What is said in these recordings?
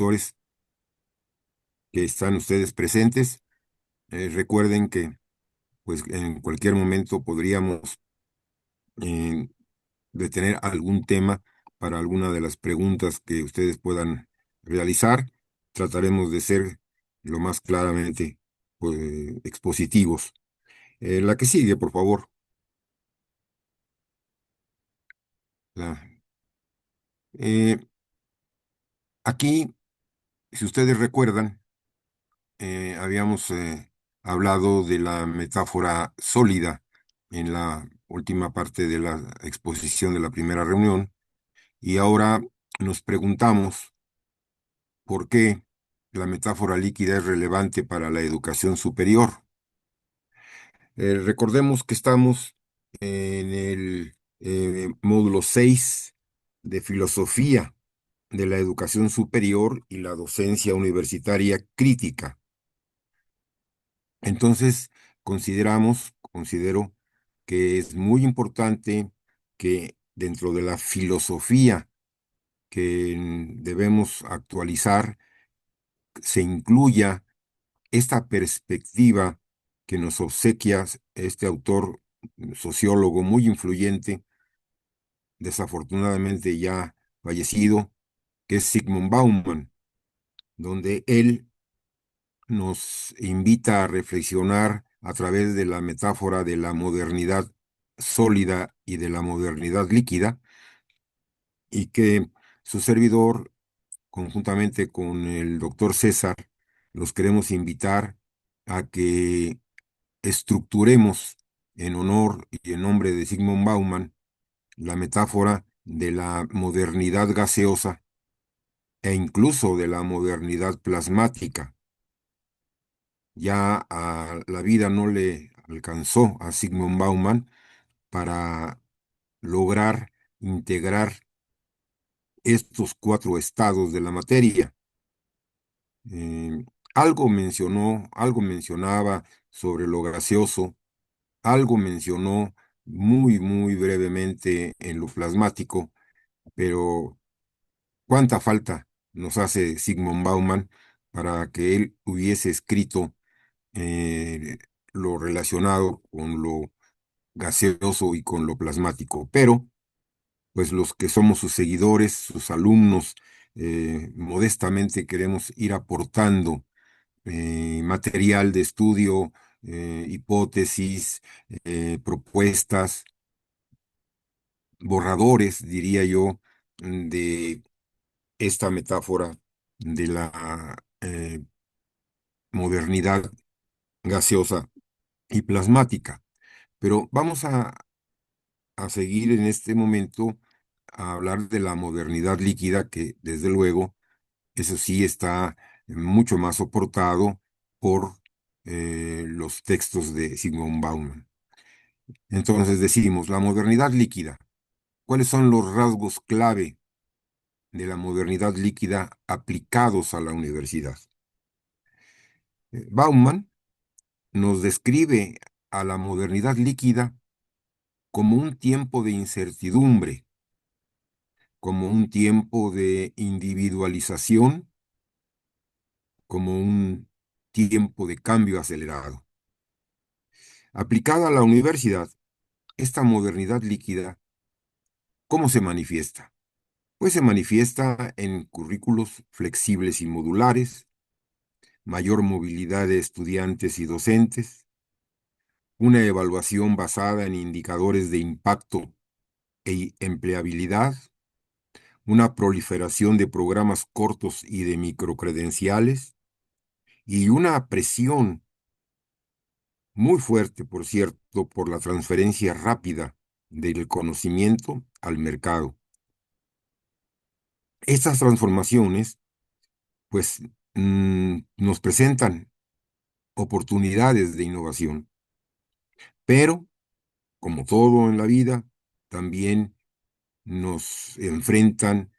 doctores que están ustedes presentes. Recuerden que pues en cualquier momento podríamos eh, detener algún tema para alguna de las preguntas que ustedes puedan realizar. Trataremos de ser lo más claramente pues, expositivos. La que sigue, por favor. La- eh, Aquí, si ustedes recuerdan, habíamos hablado de la metáfora sólida en la última parte de la exposición de la primera reunión y ahora nos preguntamos por qué la metáfora líquida es relevante para la educación superior. Recordemos que estamos en el módulo 6 de filosofía de la educación superior y la docencia universitaria crítica. Entonces, considero que es muy importante que dentro de la filosofía que debemos actualizar se incluya esta perspectiva que nos obsequia este autor sociólogo muy influyente, desafortunadamente ya fallecido, que es Zygmunt Bauman, donde él nos invita a reflexionar a través de la metáfora de la modernidad sólida y de la modernidad líquida, y que su servidor, conjuntamente con el doctor César, los queremos invitar a que estructuremos en honor y en nombre de Zygmunt Bauman la metáfora de la modernidad gaseosa e incluso de la modernidad plasmática. Ya a la vida no le alcanzó a Zygmunt Bauman para lograr integrar estos cuatro estados de la materia. Eh, algo mencionaba sobre lo gaseoso, algo mencionó muy brevemente en lo plasmático, pero cuánta falta nos hace Zygmunt Bauman para que él hubiese escrito eh, lo relacionado con lo gaseoso y con lo plasmático. Pero, pues los que somos sus seguidores, sus alumnos, modestamente queremos ir aportando material de estudio, hipótesis, propuestas, borradores, diría yo, de esta metáfora de la modernidad gaseosa y plasmática. Pero vamos a seguir en este momento a hablar de la modernidad líquida, que desde luego, eso sí está mucho más soportado por los textos de Zygmunt Bauman. Entonces decimos, la modernidad líquida. ¿Cuáles son los rasgos clave de la modernidad líquida aplicados a la universidad? Bauman nos describe a la modernidad líquida como un tiempo de incertidumbre, como un tiempo de individualización, como un tiempo de cambio acelerado. Aplicada a la universidad, esta modernidad líquida, ¿cómo se manifiesta? Pues se manifiesta en currículos flexibles y modulares, mayor movilidad de estudiantes y docentes, una evaluación basada en indicadores de impacto e empleabilidad, una proliferación de programas cortos y de microcredenciales, y una presión muy fuerte, por cierto, por la transferencia rápida del conocimiento al mercado. Estas transformaciones, pues, nos presentan oportunidades de innovación, pero, como todo en la vida, también nos enfrentan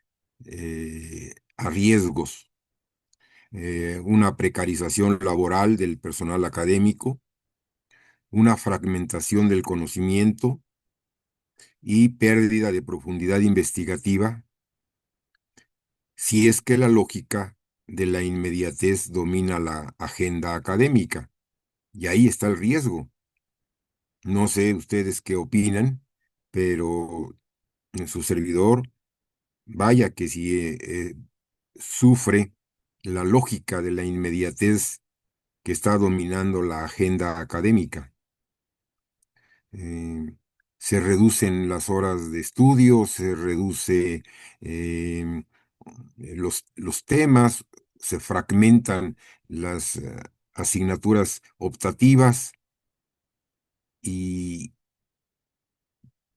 a riesgos, una precarización laboral del personal académico, una fragmentación del conocimiento y pérdida de profundidad investigativa, si es que la lógica de la inmediatez domina la agenda académica y ahí está el riesgo. No sé ustedes qué opinan, pero en su servidor, vaya que si sufre la lógica de la inmediatez que está dominando la agenda académica. Eh, Se reducen las horas de estudio, se reduce eh, los temas, se fragmentan las asignaturas optativas y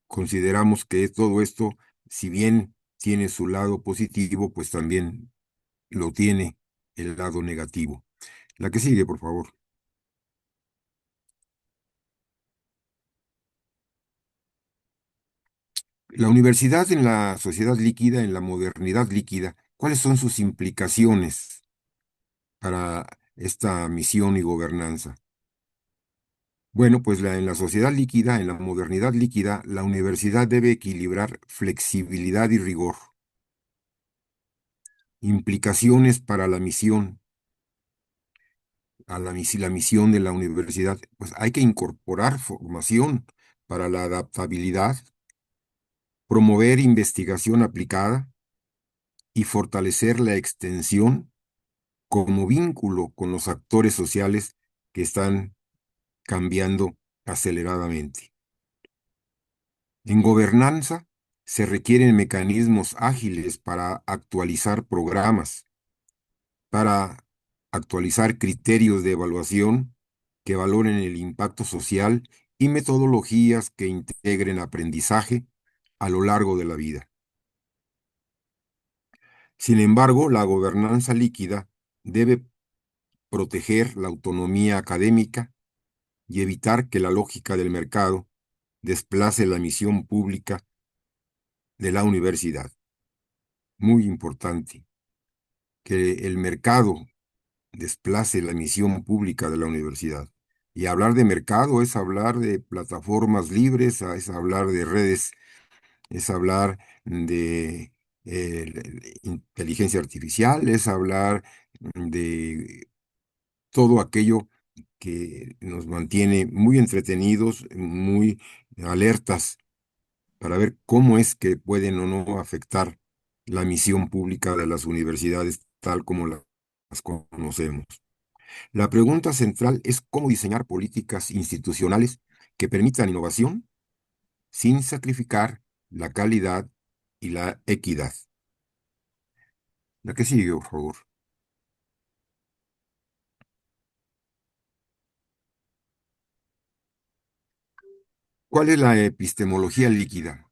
consideramos que todo esto, si bien tiene su lado positivo, pues también lo tiene el lado negativo. La que sigue, por favor. La universidad en la sociedad líquida, en la modernidad líquida, ¿cuáles son sus implicaciones para esta misión y gobernanza? Bueno, pues en la sociedad líquida, en la modernidad líquida, la universidad debe equilibrar flexibilidad y rigor. Implicaciones para la misión, la misión de la universidad, pues hay que incorporar formación para la adaptabilidad, promover investigación aplicada y fortalecer la extensión como vínculo con los actores sociales que están cambiando aceleradamente. En gobernanza se requieren mecanismos ágiles para actualizar programas, para actualizar criterios de evaluación que valoren el impacto social y metodologías que integren aprendizaje a lo largo de la vida. Sin embargo, la gobernanza líquida debe proteger la autonomía académica y evitar que la lógica del mercado desplace la misión pública de la universidad. Muy importante, que el mercado desplace la misión pública de la universidad. Y hablar de mercado es hablar de plataformas libres, es hablar de redes, es hablar de inteligencia artificial, es hablar de todo aquello que nos mantiene muy entretenidos, muy alertas para ver cómo es que pueden o no afectar la misión pública de las universidades tal como las conocemos. La pregunta central es cómo diseñar políticas institucionales que permitan innovación sin sacrificar la calidad y la equidad. La que sigue, por favor. ¿Cuál es la epistemología líquida?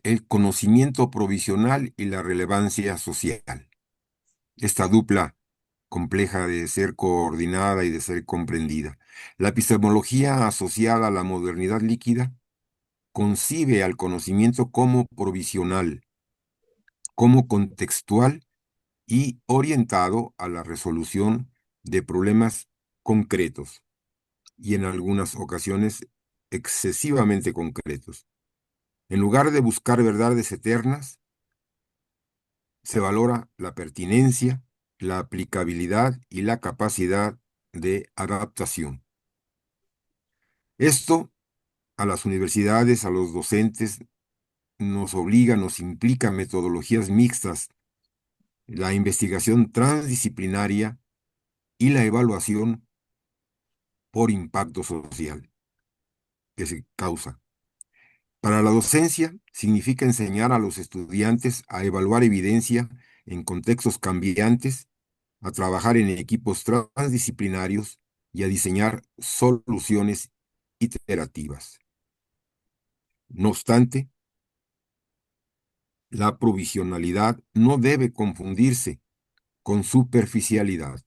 El conocimiento provisional y la relevancia social. Esta dupla compleja de ser coordinada y de ser comprendida. La epistemología asociada a la modernidad líquida concibe al conocimiento como provisional, como contextual y orientado a la resolución de problemas concretos y en algunas ocasiones excesivamente concretos. En lugar de buscar verdades eternas, se valora la pertinencia, la aplicabilidad y la capacidad de adaptación. Esto a las universidades, a los docentes, nos obliga, nos implica metodologías mixtas, la investigación transdisciplinaria y la evaluación por impacto social que se causa. Para la docencia, significa enseñar a los estudiantes a evaluar evidencia en contextos cambiantes, a trabajar en equipos transdisciplinarios y a diseñar soluciones iterativas. No obstante, la provisionalidad no debe confundirse con superficialidad.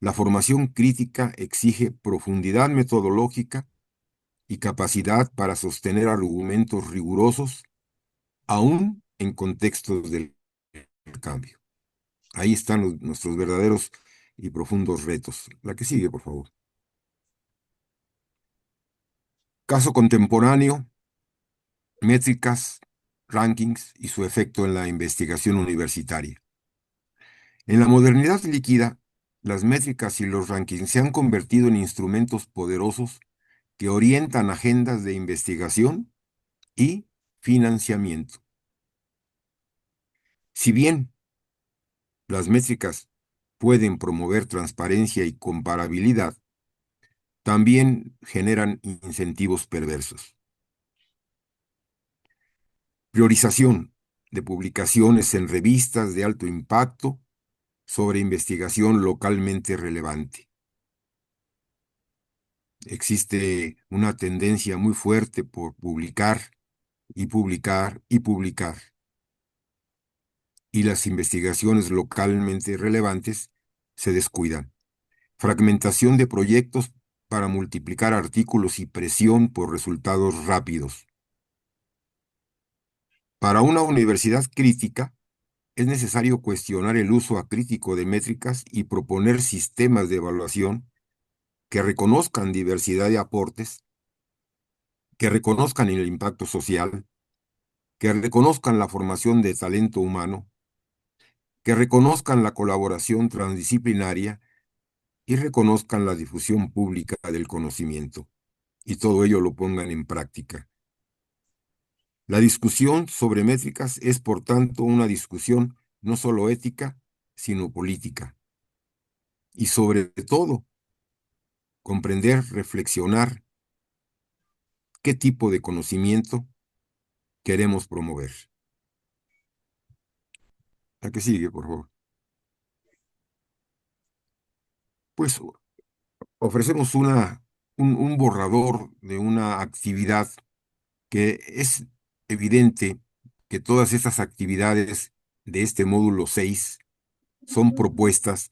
La formación crítica exige profundidad metodológica y capacidad para sostener argumentos rigurosos, aún en contextos del cambio. Ahí están nuestros verdaderos y profundos retos. La que sigue, por favor. Caso contemporáneo, métricas, rankings y su efecto en la investigación universitaria. En la modernidad líquida, las métricas y los rankings se han convertido en instrumentos poderosos que orientan agendas de investigación y financiamiento. Si bien las métricas pueden promover transparencia y comparabilidad, también generan incentivos perversos. Priorización de publicaciones en revistas de alto impacto sobre investigación localmente relevante. Existe una tendencia muy fuerte por publicar y publicar y publicar, y las investigaciones localmente relevantes se descuidan. Fragmentación de proyectos para multiplicar artículos y presión por resultados rápidos. Para una universidad crítica, es necesario cuestionar el uso acrítico de métricas y proponer sistemas de evaluación que reconozcan diversidad de aportes, que reconozcan el impacto social, que reconozcan la formación de talento humano, que reconozcan la colaboración transdisciplinaria y reconozcan la difusión pública del conocimiento, y todo ello lo pongan en práctica. La discusión sobre métricas es, por tanto, una discusión no solo ética, sino política. Y sobre todo, comprender, reflexionar qué tipo de conocimiento queremos promover. La que sigue, por favor. Pues ofrecemos un borrador de una actividad que es evidente que todas estas actividades de este módulo 6 son propuestas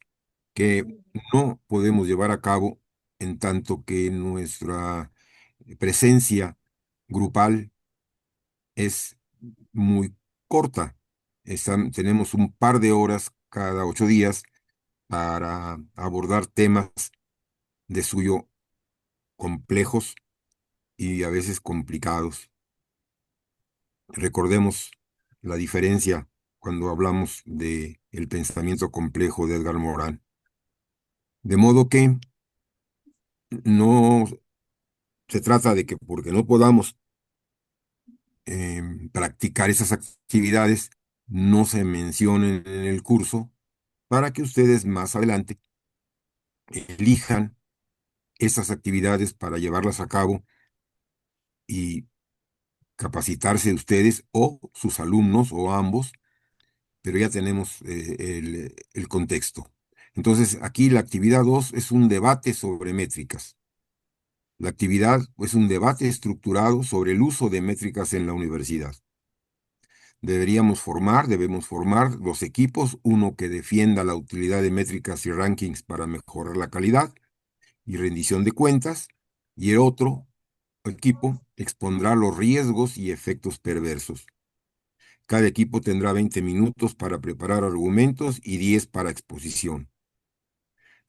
que no podemos llevar a cabo en tanto que nuestra presencia grupal es muy corta. Tenemos un par de horas cada 8 días para abordar temas de suyo complejos y a veces complicados. Recordemos la diferencia cuando hablamos de el pensamiento complejo de Edgar Morin. De modo que no se trata de que porque no podamos practicar esas actividades, no se mencionen en el curso para que ustedes más adelante elijan esas actividades para llevarlas a cabo y capacitarse ustedes o sus alumnos o ambos, pero ya tenemos el contexto. Entonces, aquí la actividad 2 es un debate sobre métricas. La actividad es un debate estructurado sobre el uso de métricas en la universidad. Debemos formar dos equipos, uno que defienda la utilidad de métricas y rankings para mejorar la calidad y rendición de cuentas, y el otro equipo expondrá los riesgos y efectos perversos. Cada equipo tendrá 20 minutos para preparar argumentos y 10 para exposición.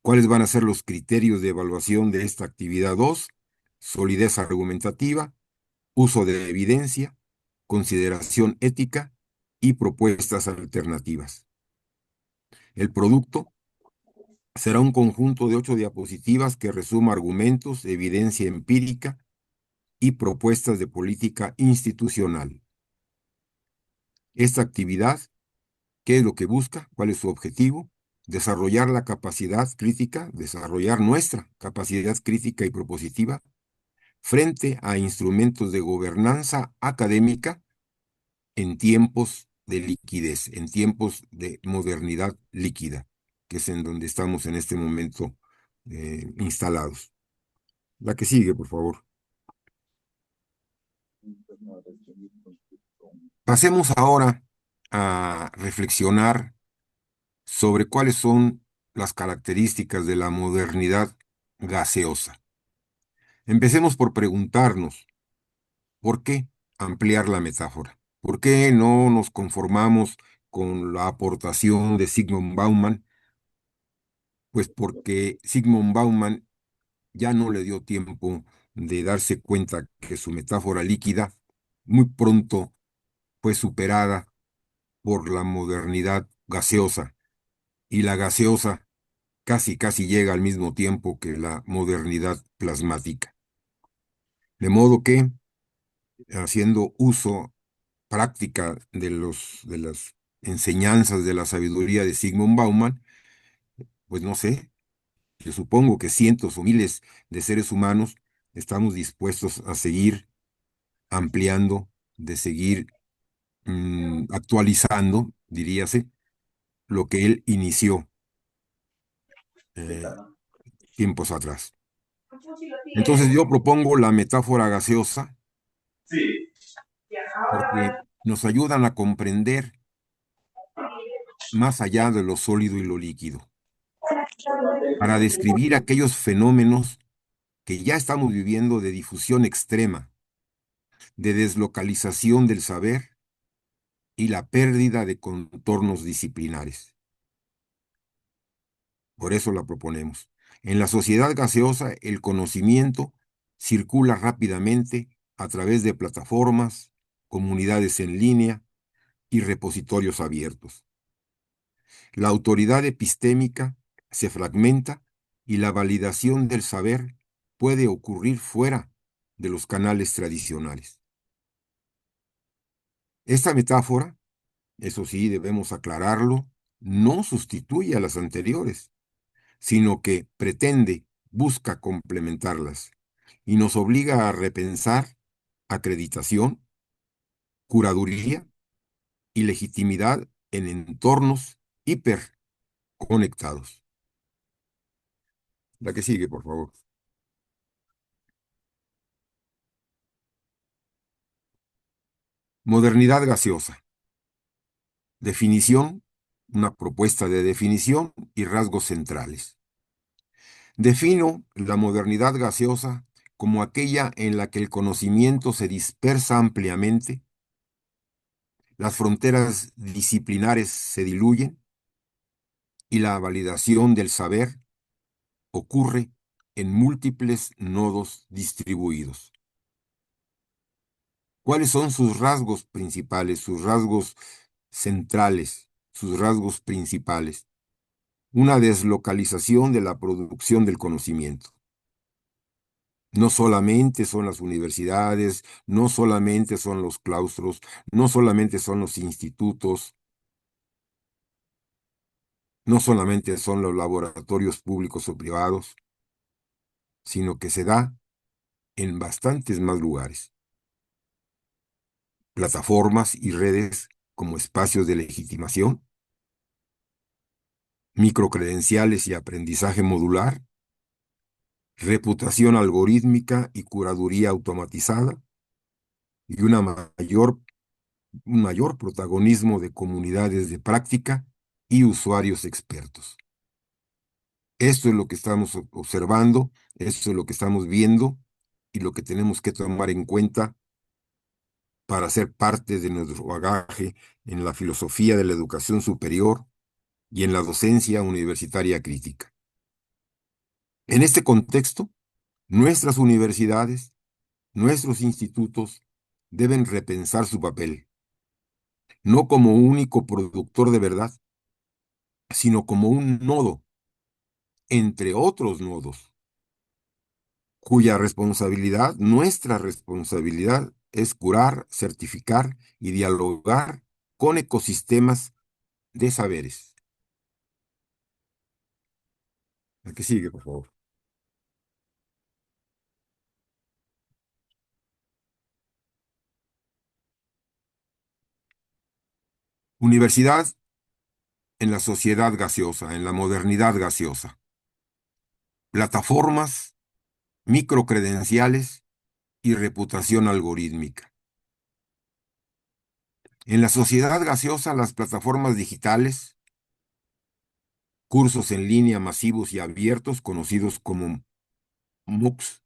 ¿Cuáles van a ser los criterios de evaluación de esta actividad 2? Solidez argumentativa, uso de evidencia, consideración ética y propuestas alternativas. El producto será un conjunto de 8 diapositivas que resuma argumentos, evidencia empírica y propuestas de política institucional. Esta actividad, ¿qué es lo que busca? ¿Cuál es su objetivo? Desarrollar la capacidad crítica, desarrollar nuestra capacidad crítica y propositiva frente a instrumentos de gobernanza académica en tiempos de liquidez, en tiempos de modernidad líquida, que es en donde estamos en este momento instalados. La que sigue, por favor. Pasemos ahora a reflexionar sobre cuáles son las características de la modernidad gaseosa. Empecemos por preguntarnos, ¿por qué ampliar la metáfora? ¿Por qué no nos conformamos con la aportación de Zygmunt Bauman? Pues porque Zygmunt Bauman ya no le dio tiempo de darse cuenta que su metáfora líquida muy pronto fue superada por la modernidad gaseosa y la gaseosa casi llega al mismo tiempo que la modernidad plasmática. De modo que, haciendo uso práctica de las enseñanzas de la sabiduría de Sigmund Bauman, pues no sé, yo supongo que cientos o miles de seres humanos estamos dispuestos a seguir ampliando, de seguir actualizando, diríase, lo que él inició eh, tiempos atrás. Entonces yo propongo la metáfora gaseosa porque nos ayudan a comprender más allá de lo sólido y lo líquido, para describir aquellos fenómenos que ya estamos viviendo de difusión extrema, de deslocalización del saber y la pérdida de contornos disciplinares. Por eso la proponemos. En la sociedad gaseosa, el conocimiento circula rápidamente a través de plataformas, comunidades en línea y repositorios abiertos. La autoridad epistémica se fragmenta y la validación del saber puede ocurrir fuera de los canales tradicionales. Esta metáfora, eso sí, debemos aclararlo, no sustituye a las anteriores, sino que pretende, busca complementarlas y nos obliga a repensar acreditación, curaduría y legitimidad en entornos hiperconectados. La que sigue, por favor. Modernidad gaseosa. Definición, una propuesta de definición y rasgos centrales. Defino la modernidad gaseosa como aquella en la que el conocimiento se dispersa ampliamente, las fronteras disciplinares se diluyen y la validación del saber ocurre en múltiples nodos distribuidos. ¿Cuáles son sus rasgos principales, sus rasgos centrales, sus rasgos principales? Una deslocalización de la producción del conocimiento. No solamente son las universidades, no solamente son los claustros, no solamente son los institutos, no solamente son los laboratorios públicos o privados, sino que se da en bastantes más lugares. Plataformas y redes como espacios de legitimación, microcredenciales y aprendizaje modular, reputación algorítmica y curaduría automatizada, y un mayor protagonismo de comunidades de práctica y usuarios expertos. Esto es lo que estamos observando, esto es lo que estamos viendo y lo que tenemos que tomar en cuenta para ser parte de nuestro bagaje en la filosofía de la educación superior y en la docencia universitaria crítica. En este contexto, nuestras universidades, nuestros institutos deben repensar su papel, no como único productor de verdad, sino como un nodo, entre otros nodos, cuya responsabilidad, nuestra responsabilidad, es curar, certificar y dialogar con ecosistemas de saberes. La que sigue, por favor. Universidad en la sociedad gaseosa, en la modernidad gaseosa. Plataformas, microcredenciales y reputación algorítmica. En la sociedad gaseosa, las plataformas digitales, cursos en línea masivos y abiertos, conocidos como MOOCs,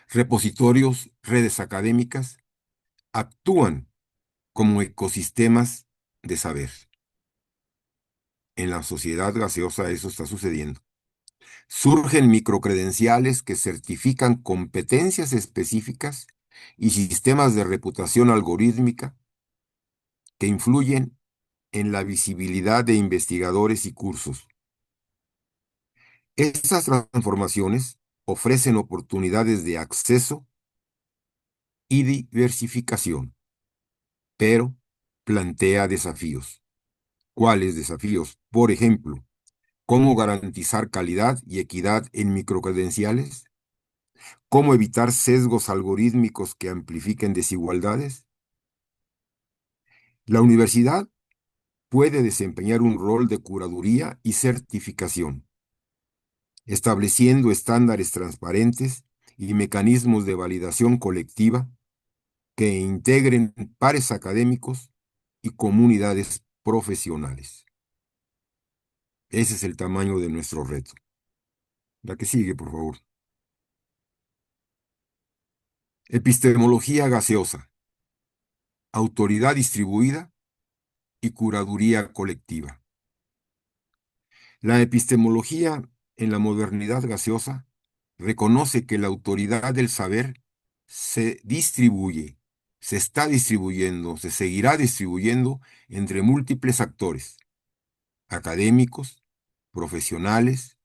repositorios, redes académicas, actúan como ecosistemas de saber. En la sociedad gaseosa eso está sucediendo. Surgen microcredenciales que certifican competencias específicas y sistemas de reputación algorítmica que influyen en la visibilidad de investigadores y cursos. Estas transformaciones ofrecen oportunidades de acceso y diversificación, pero plantea desafíos. ¿Cuáles desafíos? Por ejemplo, ¿cómo garantizar calidad y equidad en microcredenciales? ¿Cómo evitar sesgos algorítmicos que amplifiquen desigualdades? La universidad puede desempeñar un rol de curaduría y certificación, estableciendo estándares transparentes y mecanismos de validación colectiva que integren pares académicos y comunidades profesionales. Ese es el tamaño de nuestro reto. La que sigue, por favor. Epistemología gaseosa, autoridad distribuida y curaduría colectiva. La epistemología en la modernidad gaseosa reconoce que la autoridad del saber se distribuye, se está distribuyendo, se seguirá distribuyendo entre múltiples actores, académicos, profesionales,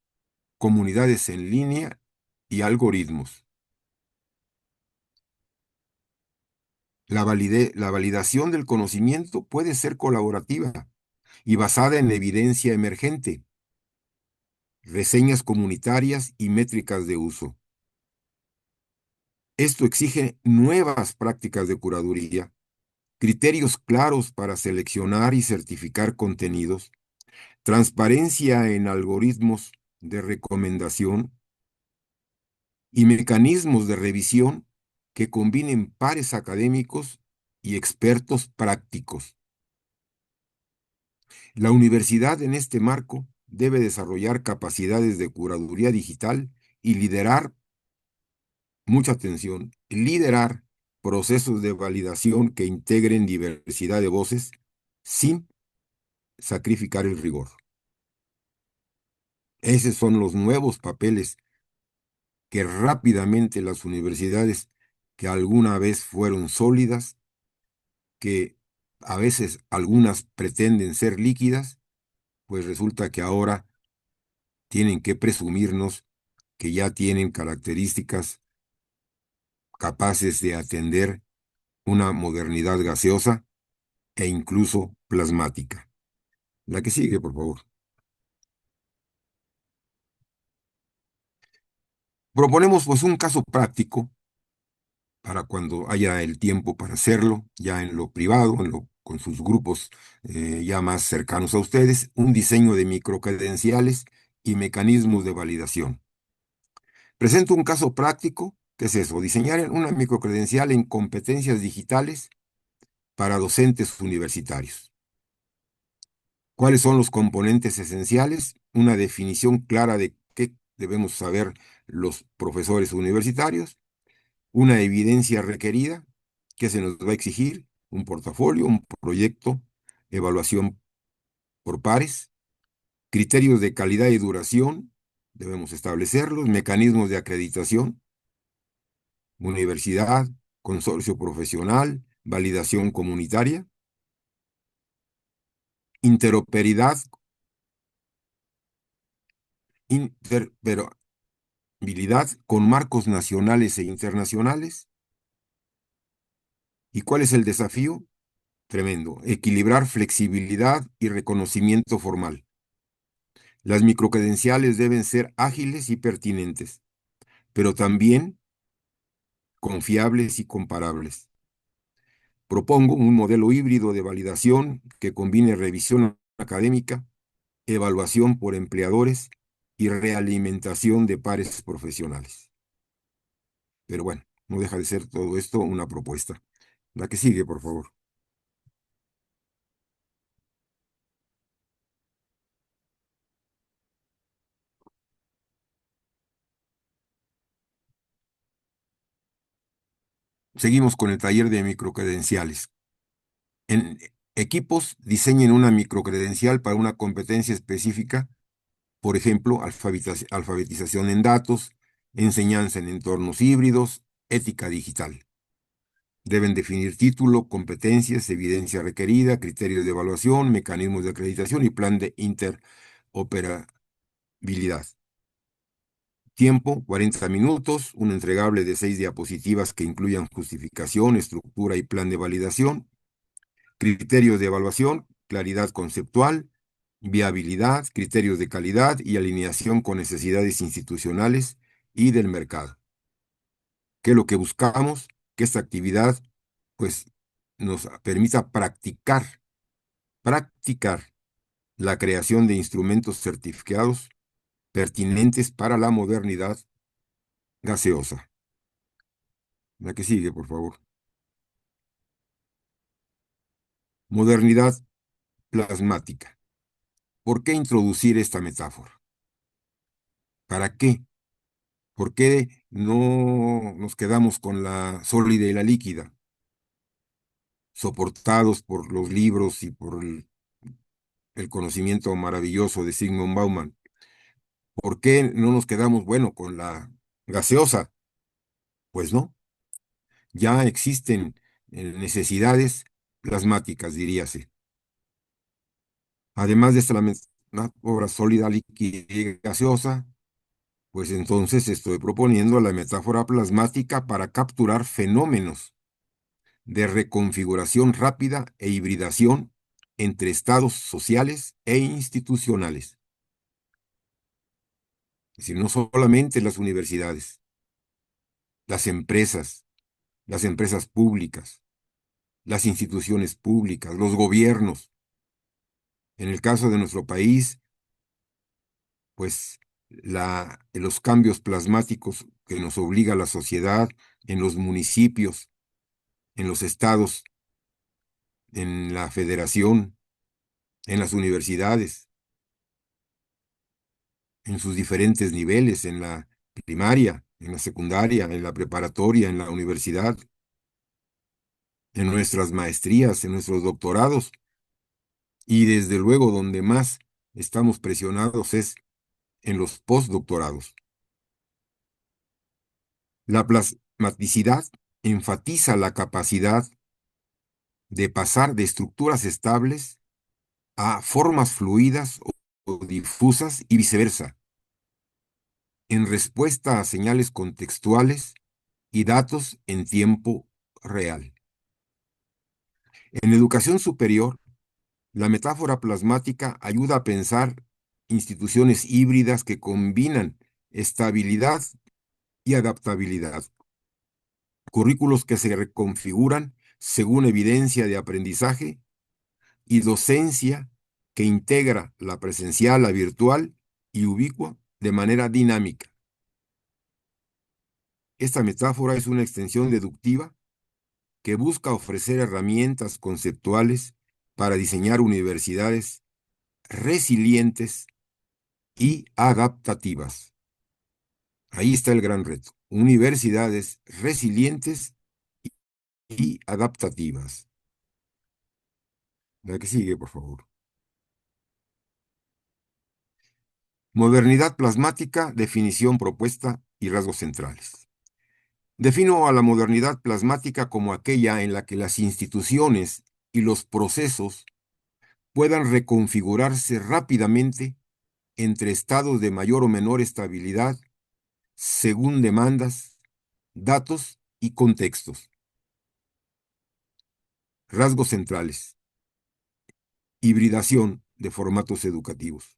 comunidades en línea y algoritmos. La validación del conocimiento puede ser colaborativa y basada en evidencia emergente, reseñas comunitarias y métricas de uso. Esto exige nuevas prácticas de curaduría, criterios claros para seleccionar y certificar contenidos, transparencia en algoritmos de recomendación y mecanismos de revisión que combinen pares académicos y expertos prácticos. La universidad en este marco debe desarrollar capacidades de curaduría digital y liderar, mucha atención, liderar procesos de validación que integren diversidad de voces sin sacrificar el rigor. Esos son los nuevos papeles que rápidamente las universidades que alguna vez fueron sólidas, que a veces algunas pretenden ser líquidas, pues resulta que ahora tienen que presumirnos que ya tienen características capaces de atender una modernidad gaseosa e incluso plasmática. La que sigue, por favor. Proponemos pues un caso práctico para cuando haya el tiempo para hacerlo, ya en lo privado, con sus grupos ya más cercanos a ustedes, un diseño de microcredenciales y mecanismos de validación. Presento un caso práctico, que es eso, diseñar una microcredencial en competencias digitales para docentes universitarios. ¿Cuáles son los componentes esenciales? Una definición clara de qué debemos saber los profesores universitarios, una evidencia requerida, que se nos va a exigir, un portafolio, un proyecto, evaluación por pares, criterios de calidad y duración, debemos establecerlos, mecanismos de acreditación, universidad, consorcio profesional, validación comunitaria, interoperabilidad, interoperabilidad con marcos nacionales e internacionales. ¿Y cuál es el desafío? Tremendo. Equilibrar flexibilidad y reconocimiento formal. Las microcredenciales deben ser ágiles y pertinentes, pero también confiables y comparables. Propongo un modelo híbrido de validación que combine revisión académica, evaluación por empleadores y realimentación de pares profesionales. Pero bueno, no deja de ser todo esto una propuesta. La que sigue, por favor. Seguimos con el taller de microcredenciales. En equipos, diseñen una microcredencial para una competencia específica, por ejemplo, alfabetización en datos, enseñanza en entornos híbridos, ética digital. Deben definir título, competencias, evidencia requerida, criterios de evaluación, mecanismos de acreditación y plan de interoperabilidad. Tiempo, 40 minutos, un entregable de 6 diapositivas que incluyan justificación, estructura y plan de validación, criterios de evaluación, claridad conceptual, viabilidad, criterios de calidad y alineación con necesidades institucionales y del mercado. ¿Qué es lo que buscamos? Que esta actividad, pues, nos permita practicar la creación de instrumentos certificados pertinentes para la modernidad gaseosa. La que sigue, por favor. Modernidad plasmática. ¿Por qué introducir esta metáfora? ¿Para qué? ¿Por qué no nos quedamos con la sólida y la líquida, soportados por los libros y por el conocimiento maravilloso de Zygmunt Bauman? ¿Por qué no nos quedamos, bueno, con la gaseosa? Pues no, ya existen necesidades plasmáticas, diríase. Además de esta obra sólida, líquida y gaseosa, pues entonces estoy proponiendo la metáfora plasmática para capturar fenómenos de reconfiguración rápida e hibridación entre estados sociales e institucionales. Es decir, no solamente las universidades, las las empresas públicas, las instituciones públicas, los gobiernos. En el caso de nuestro país, pues los cambios plasmáticos que nos obliga la sociedad en los municipios, en los estados, en la federación, en las universidades, en sus diferentes niveles, en la primaria, en la secundaria, en la preparatoria, en la universidad, en nuestras maestrías, en nuestros doctorados, y desde luego donde más estamos presionados es en los postdoctorados. La plasmaticidad enfatiza la capacidad de pasar de estructuras estables a formas fluidas o difusas y viceversa, en respuesta a señales contextuales y datos en tiempo real. En educación superior, la metáfora plasmática ayuda a pensar instituciones híbridas que combinan estabilidad y adaptabilidad, currículos que se reconfiguran según evidencia de aprendizaje y docencia que integra la presencial, la virtual y ubicua de manera dinámica. Esta metáfora es una extensión deductiva que busca ofrecer herramientas conceptuales para diseñar universidades resilientes y adaptativas. Ahí está el gran reto. Universidades resilientes y adaptativas. La que sigue, por favor. Modernidad plasmática, definición, propuesta y rasgos centrales. Defino a la modernidad plasmática como aquella en la que las instituciones y los procesos puedan reconfigurarse rápidamente entre estados de mayor o menor estabilidad según demandas, datos y contextos. Rasgos centrales. Hibridación de formatos educativos.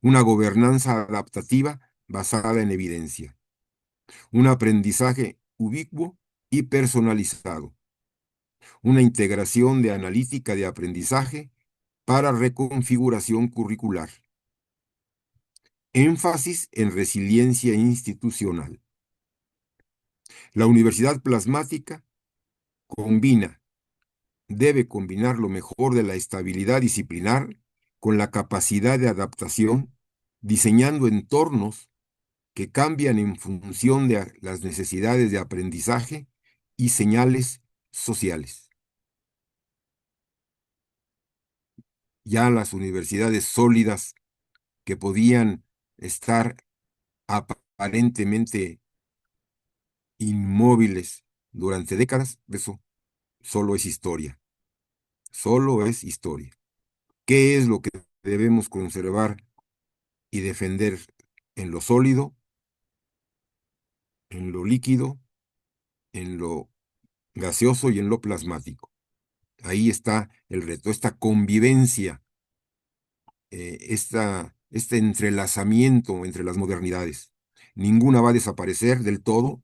Una gobernanza adaptativa basada en evidencia. Un aprendizaje ubicuo y personalizado. Una integración de analítica de aprendizaje para reconfiguración curricular. Énfasis en resiliencia institucional. La universidad plasmática combina, debe combinar lo mejor de la estabilidad disciplinar con la capacidad de adaptación, diseñando entornos que cambian en función de las necesidades de aprendizaje y señales sociales. Ya las universidades sólidas que podían estar aparentemente inmóviles durante décadas, eso solo es historia, solo es historia. ¿Qué es lo que debemos conservar y defender en lo sólido? en lo líquido, en lo gaseoso y en lo plasmático. Ahí está el reto, esta convivencia, este entrelazamiento entre las modernidades. Ninguna va a desaparecer del todo,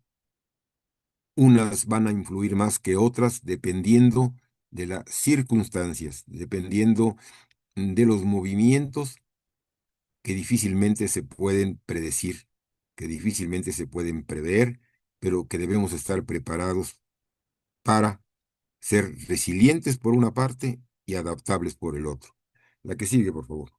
unas van a influir más que otras dependiendo de las circunstancias, dependiendo de los movimientos que difícilmente se pueden predecir, que difícilmente se pueden prever, pero que debemos estar preparados para ser resilientes por una parte y adaptables por el otro. La que sigue, por favor.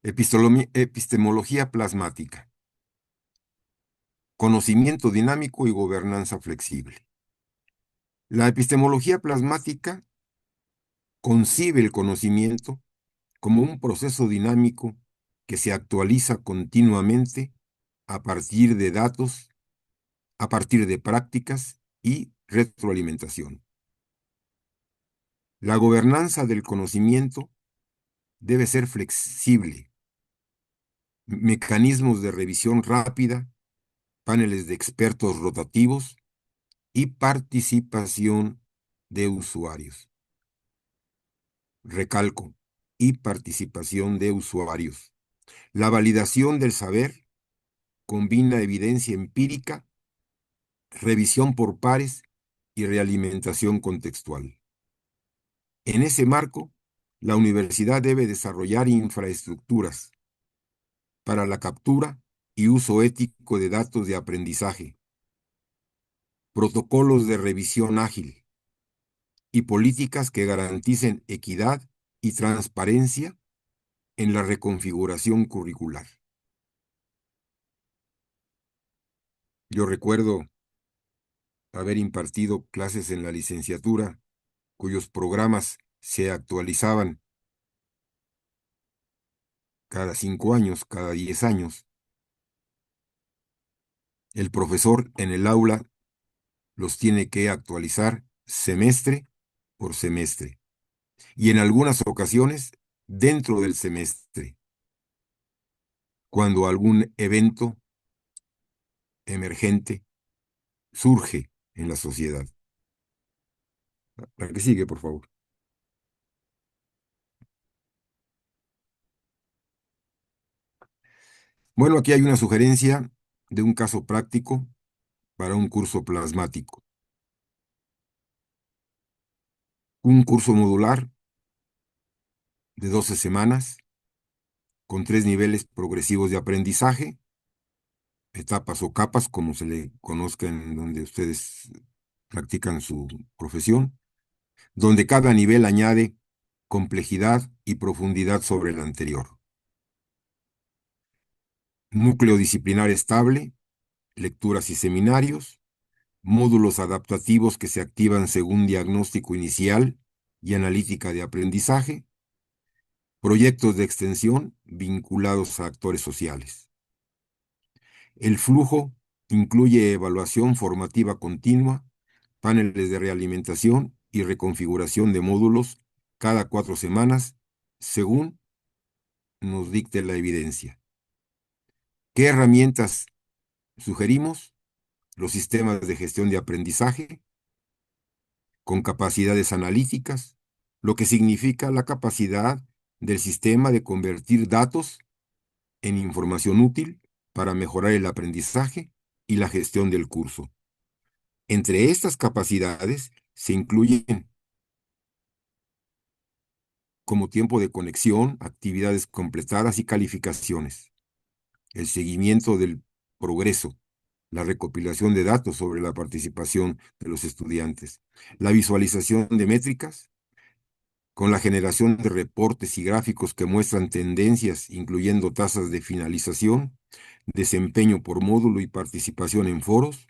Epistemología plasmática, conocimiento dinámico y gobernanza flexible. La epistemología plasmática concibe el conocimiento como un proceso dinámico que se actualiza continuamente a partir de datos, a partir de prácticas y retroalimentación. La gobernanza del conocimiento debe ser flexible, mecanismos de revisión rápida, paneles de expertos rotativos y participación de usuarios. Recalco, y participación de usuarios. La validación del saber combina evidencia empírica, revisión por pares y realimentación contextual. En ese marco, la universidad debe desarrollar infraestructuras para la captura y uso ético de datos de aprendizaje, protocolos de revisión ágil y políticas que garanticen equidad y transparencia en la reconfiguración curricular. Yo recuerdo haber impartido clases en la licenciatura cuyos programas se actualizaban cada 5 años, cada 10 años. El profesor en el aula los tiene que actualizar semestre por semestre y en algunas ocasiones dentro del semestre, cuando algún evento emergente surge en la sociedad. La que sigue, por favor. Bueno, aquí hay una sugerencia de un caso práctico para un curso plasmático. Un curso modular de 12 semanas con 3 niveles progresivos de aprendizaje, etapas o capas, como se le conozca en donde ustedes practican su profesión, donde cada nivel añade complejidad y profundidad sobre el anterior. Núcleo disciplinar estable, lecturas y seminarios, módulos adaptativos que se activan según diagnóstico inicial y analítica de aprendizaje, proyectos de extensión vinculados a actores sociales. El flujo incluye evaluación formativa continua, paneles de realimentación y reconfiguración de módulos cada 4 semanas, según nos dicte la evidencia. ¿Qué herramientas sugerimos? Los sistemas de gestión de aprendizaje con capacidades analíticas, lo que significa la capacidad del sistema de convertir datos en información útil para mejorar el aprendizaje y la gestión del curso. Entre estas capacidades se incluyen como tiempo de conexión, actividades completadas y calificaciones, el seguimiento del progreso, la recopilación de datos sobre la participación de los estudiantes, la visualización de métricas, con la generación de reportes y gráficos que muestran tendencias, incluyendo tasas de finalización, desempeño por módulo y participación en foros,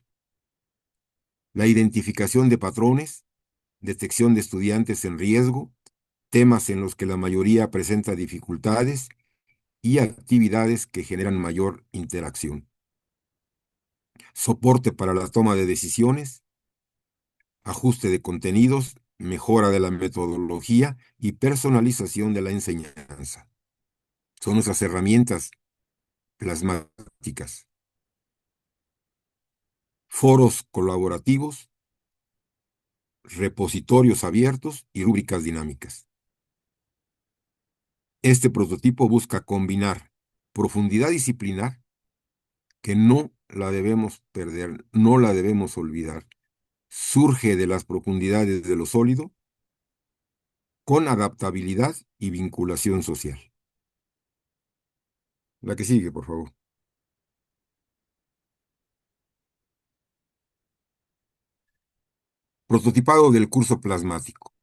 la identificación de patrones, detección de estudiantes en riesgo, temas en los que la mayoría presenta dificultades y actividades que generan mayor interacción. soporte para la toma de decisiones, ajuste de contenidos, mejora de la metodología y personalización de la enseñanza. Son nuestras herramientas plasmáticas. Foros colaborativos, repositorios abiertos y rúbricas dinámicas. Este prototipo busca combinar profundidad disciplinar, que no la debemos perder, no la debemos olvidar. Surge de las profundidades de lo sólido, con adaptabilidad y vinculación social. La que sigue, por favor. Prototipado del curso plasmático.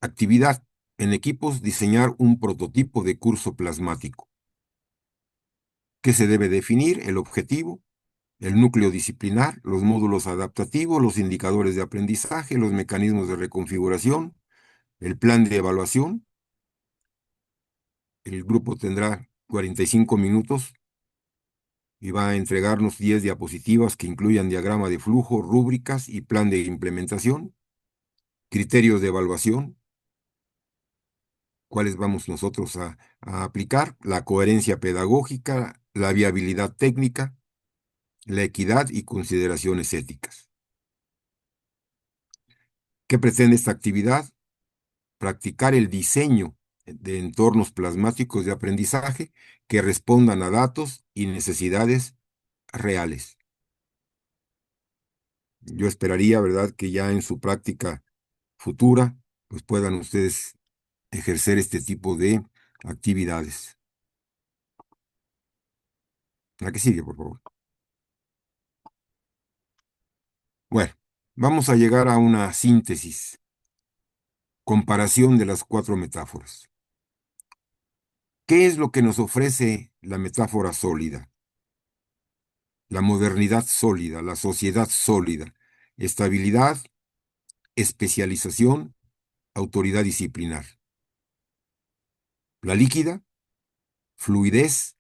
Actividad. En equipos, diseñar un prototipo de curso plasmático. ¿Qué se debe definir? El objetivo, el núcleo disciplinar, los módulos adaptativos, los indicadores de aprendizaje, los mecanismos de reconfiguración, el plan de evaluación. El grupo tendrá 45 minutos y va a entregarnos 10 diapositivas que incluyan diagrama de flujo, rúbricas y plan de implementación, criterios de evaluación, cuáles vamos nosotros a aplicar, la coherencia pedagógica, la viabilidad técnica, la equidad y consideraciones éticas. ¿Qué pretende esta actividad? Practicar el diseño de entornos plasmáticos de aprendizaje que respondan a datos y necesidades reales. Yo esperaría, ¿verdad?, que ya en su práctica futura, pues puedan ustedes ejercer este tipo de actividades. La que sigue, por favor. Bueno, vamos a llegar a una síntesis, comparación de las cuatro metáforas. ¿Qué es lo que nos ofrece la metáfora sólida? La modernidad sólida, la sociedad sólida, estabilidad, especialización, autoridad disciplinar. La líquida, fluidez,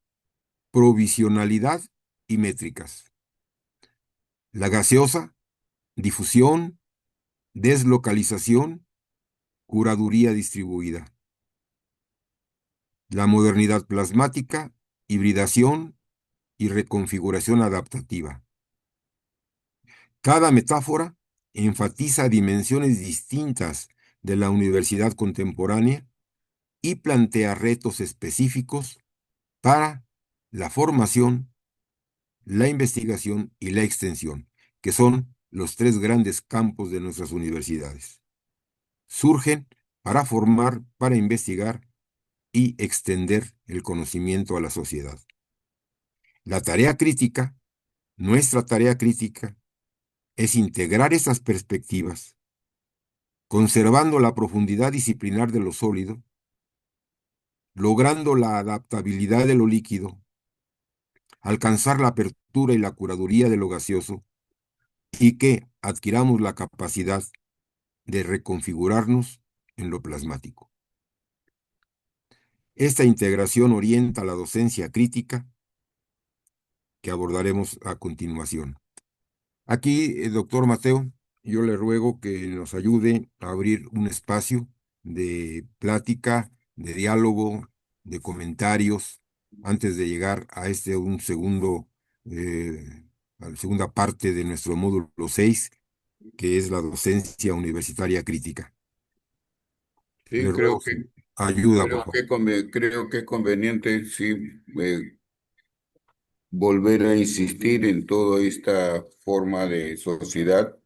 provisionalidad y métricas. La gaseosa, difusión, deslocalización, curaduría distribuida. La modernidad plasmática, hibridación y reconfiguración adaptativa. Cada metáfora enfatiza dimensiones distintas de la universidad contemporánea y plantea retos específicos para la formación, la investigación y la extensión, que son los tres grandes campos de nuestras universidades. Surgen para formar, para investigar y extender el conocimiento a la sociedad. La tarea crítica, nuestra tarea crítica, es integrar esas perspectivas, conservando la profundidad disciplinar de lo sólido, logrando la adaptabilidad de lo líquido, alcanzar la apertura y la curaduría de lo gaseoso, y que adquiramos la capacidad de reconfigurarnos en lo plasmático. Esta integración orienta la docencia crítica que abordaremos a continuación. Aquí, doctor Mateo, yo le ruego que nos ayude a abrir un espacio de plática, de diálogo, de comentarios, antes de llegar a un segundo, a la segunda parte de nuestro módulo 6, que es la docencia universitaria crítica. Sí, Le ruego su ayuda, por favor. creo que es conveniente, sí, volver a insistir en toda esta forma de sociedad,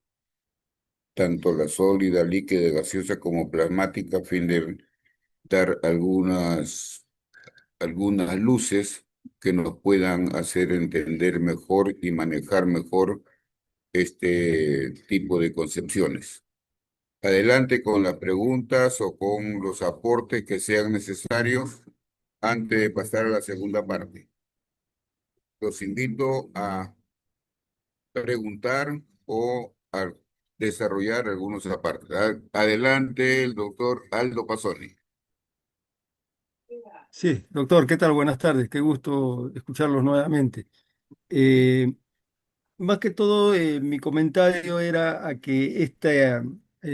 tanto la sólida, líquida, gaseosa como plasmática, a fin de dar algunas luces que nos puedan hacer entender mejor y manejar mejor este tipo de concepciones. Adelante con las preguntas o con los aportes que sean necesarios antes de pasar a la segunda parte. Los invito a preguntar o a desarrollar algunos apartes. Adelante, el doctor Aldo Pasoni. Sí, doctor, ¿qué tal? Buenas tardes, qué gusto escucharlos nuevamente. Eh, Más que todo, mi comentario era a que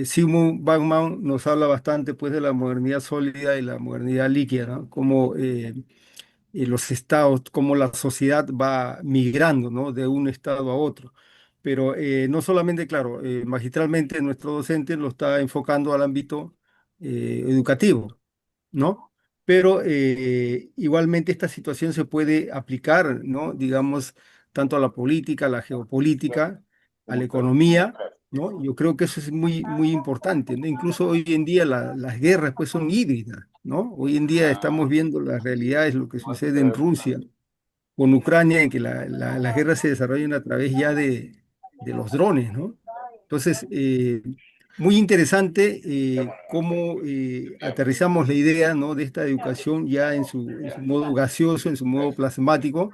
Zygmunt Bauman nos habla bastante pues, de la modernidad sólida y la modernidad líquida, ¿no? Como los estados, cómo la sociedad va migrando, ¿no? De un estado a otro. Pero no solamente, claro, magistralmente nuestro docente lo está enfocando al ámbito educativo, ¿no? Pero igualmente esta situación se puede aplicar, ¿no? Digamos, tanto a la política, a la geopolítica, a la economía, ¿no? Yo creo que eso es muy, muy importante, ¿no? Incluso hoy en día las guerras pues son híbridas, ¿no? Hoy en día estamos viendo las realidades, lo que sucede en Rusia con Ucrania, en que las guerras se desarrollan a través ya de los drones, ¿no? Entonces, muy interesante cómo aterrizamos la idea, ¿no? De esta educación ya en su modo gaseoso, en su modo plasmático,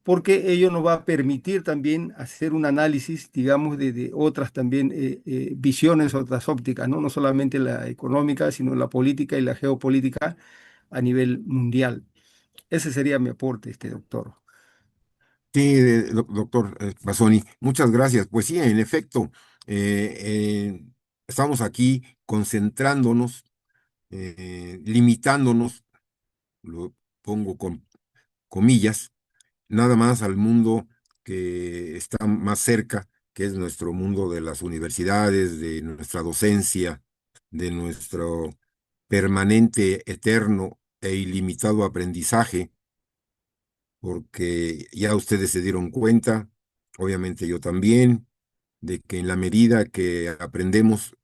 porque ello nos va a permitir también hacer un análisis, digamos, de otras también visiones, otras ópticas, ¿no? No solamente la económica, sino la política y la geopolítica a nivel mundial. Ese sería mi aporte, doctor. Sí, doctor Bassoni, muchas gracias. Pues sí, en efecto, estamos aquí concentrándonos, limitándonos, lo pongo con comillas, nada más al mundo que está más cerca, que es nuestro mundo de las universidades, de nuestra docencia, de nuestro permanente, eterno e ilimitado aprendizaje, porque ya ustedes se dieron cuenta, obviamente yo también, de que en la medida que aprendemos,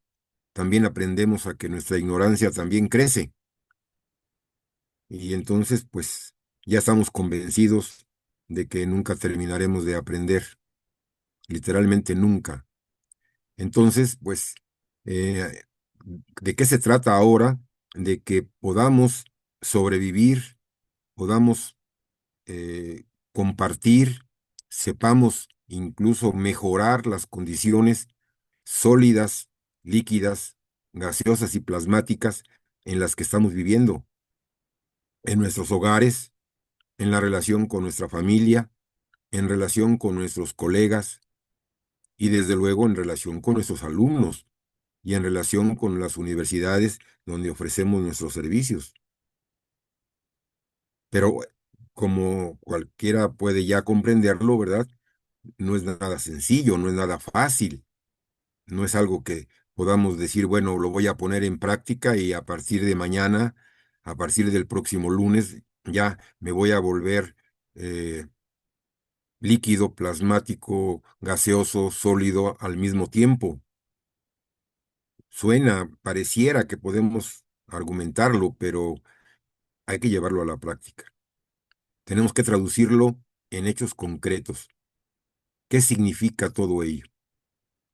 también aprendemos a que nuestra ignorancia también crece. Y entonces, pues, ya estamos convencidos de que nunca terminaremos de aprender, literalmente nunca. Entonces, pues, eh, ¿de qué se trata ahora? De que podamos sobrevivir, podamos compartir, sepamos incluso mejorar las condiciones sólidas, líquidas, gaseosas y plasmáticas en las que estamos viviendo, en nuestros hogares, en la relación con nuestra familia, en relación con nuestros colegas y desde luego en relación con nuestros alumnos y en relación con las universidades donde ofrecemos nuestros servicios. Pero como cualquiera puede ya comprenderlo, ¿verdad? No es nada sencillo, no es nada fácil, no es algo que podamos decir, bueno, lo voy a poner en práctica y a partir de mañana, a partir del próximo lunes, ya me voy a volver eh, líquido, plasmático, gaseoso, sólido al mismo tiempo. Suena, pareciera que podemos argumentarlo, pero hay que llevarlo a la práctica. Tenemos que traducirlo en hechos concretos. ¿Qué significa todo ello?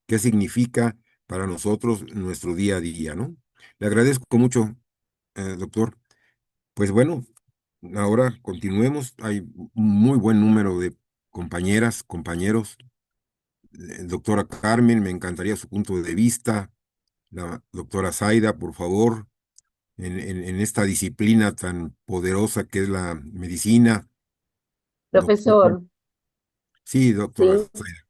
¿Qué significa para nosotros nuestro día a día, ¿no? Le agradezco mucho, doctor. Pues bueno, ahora continuemos. Hay un muy buen número de compañeras, compañeros. Doctora Carmen, me encantaría su punto de vista. La doctora Zaida, por favor, en esta disciplina tan poderosa que es la medicina. Doctor, Profesor, sí, doctora sí, Zaida.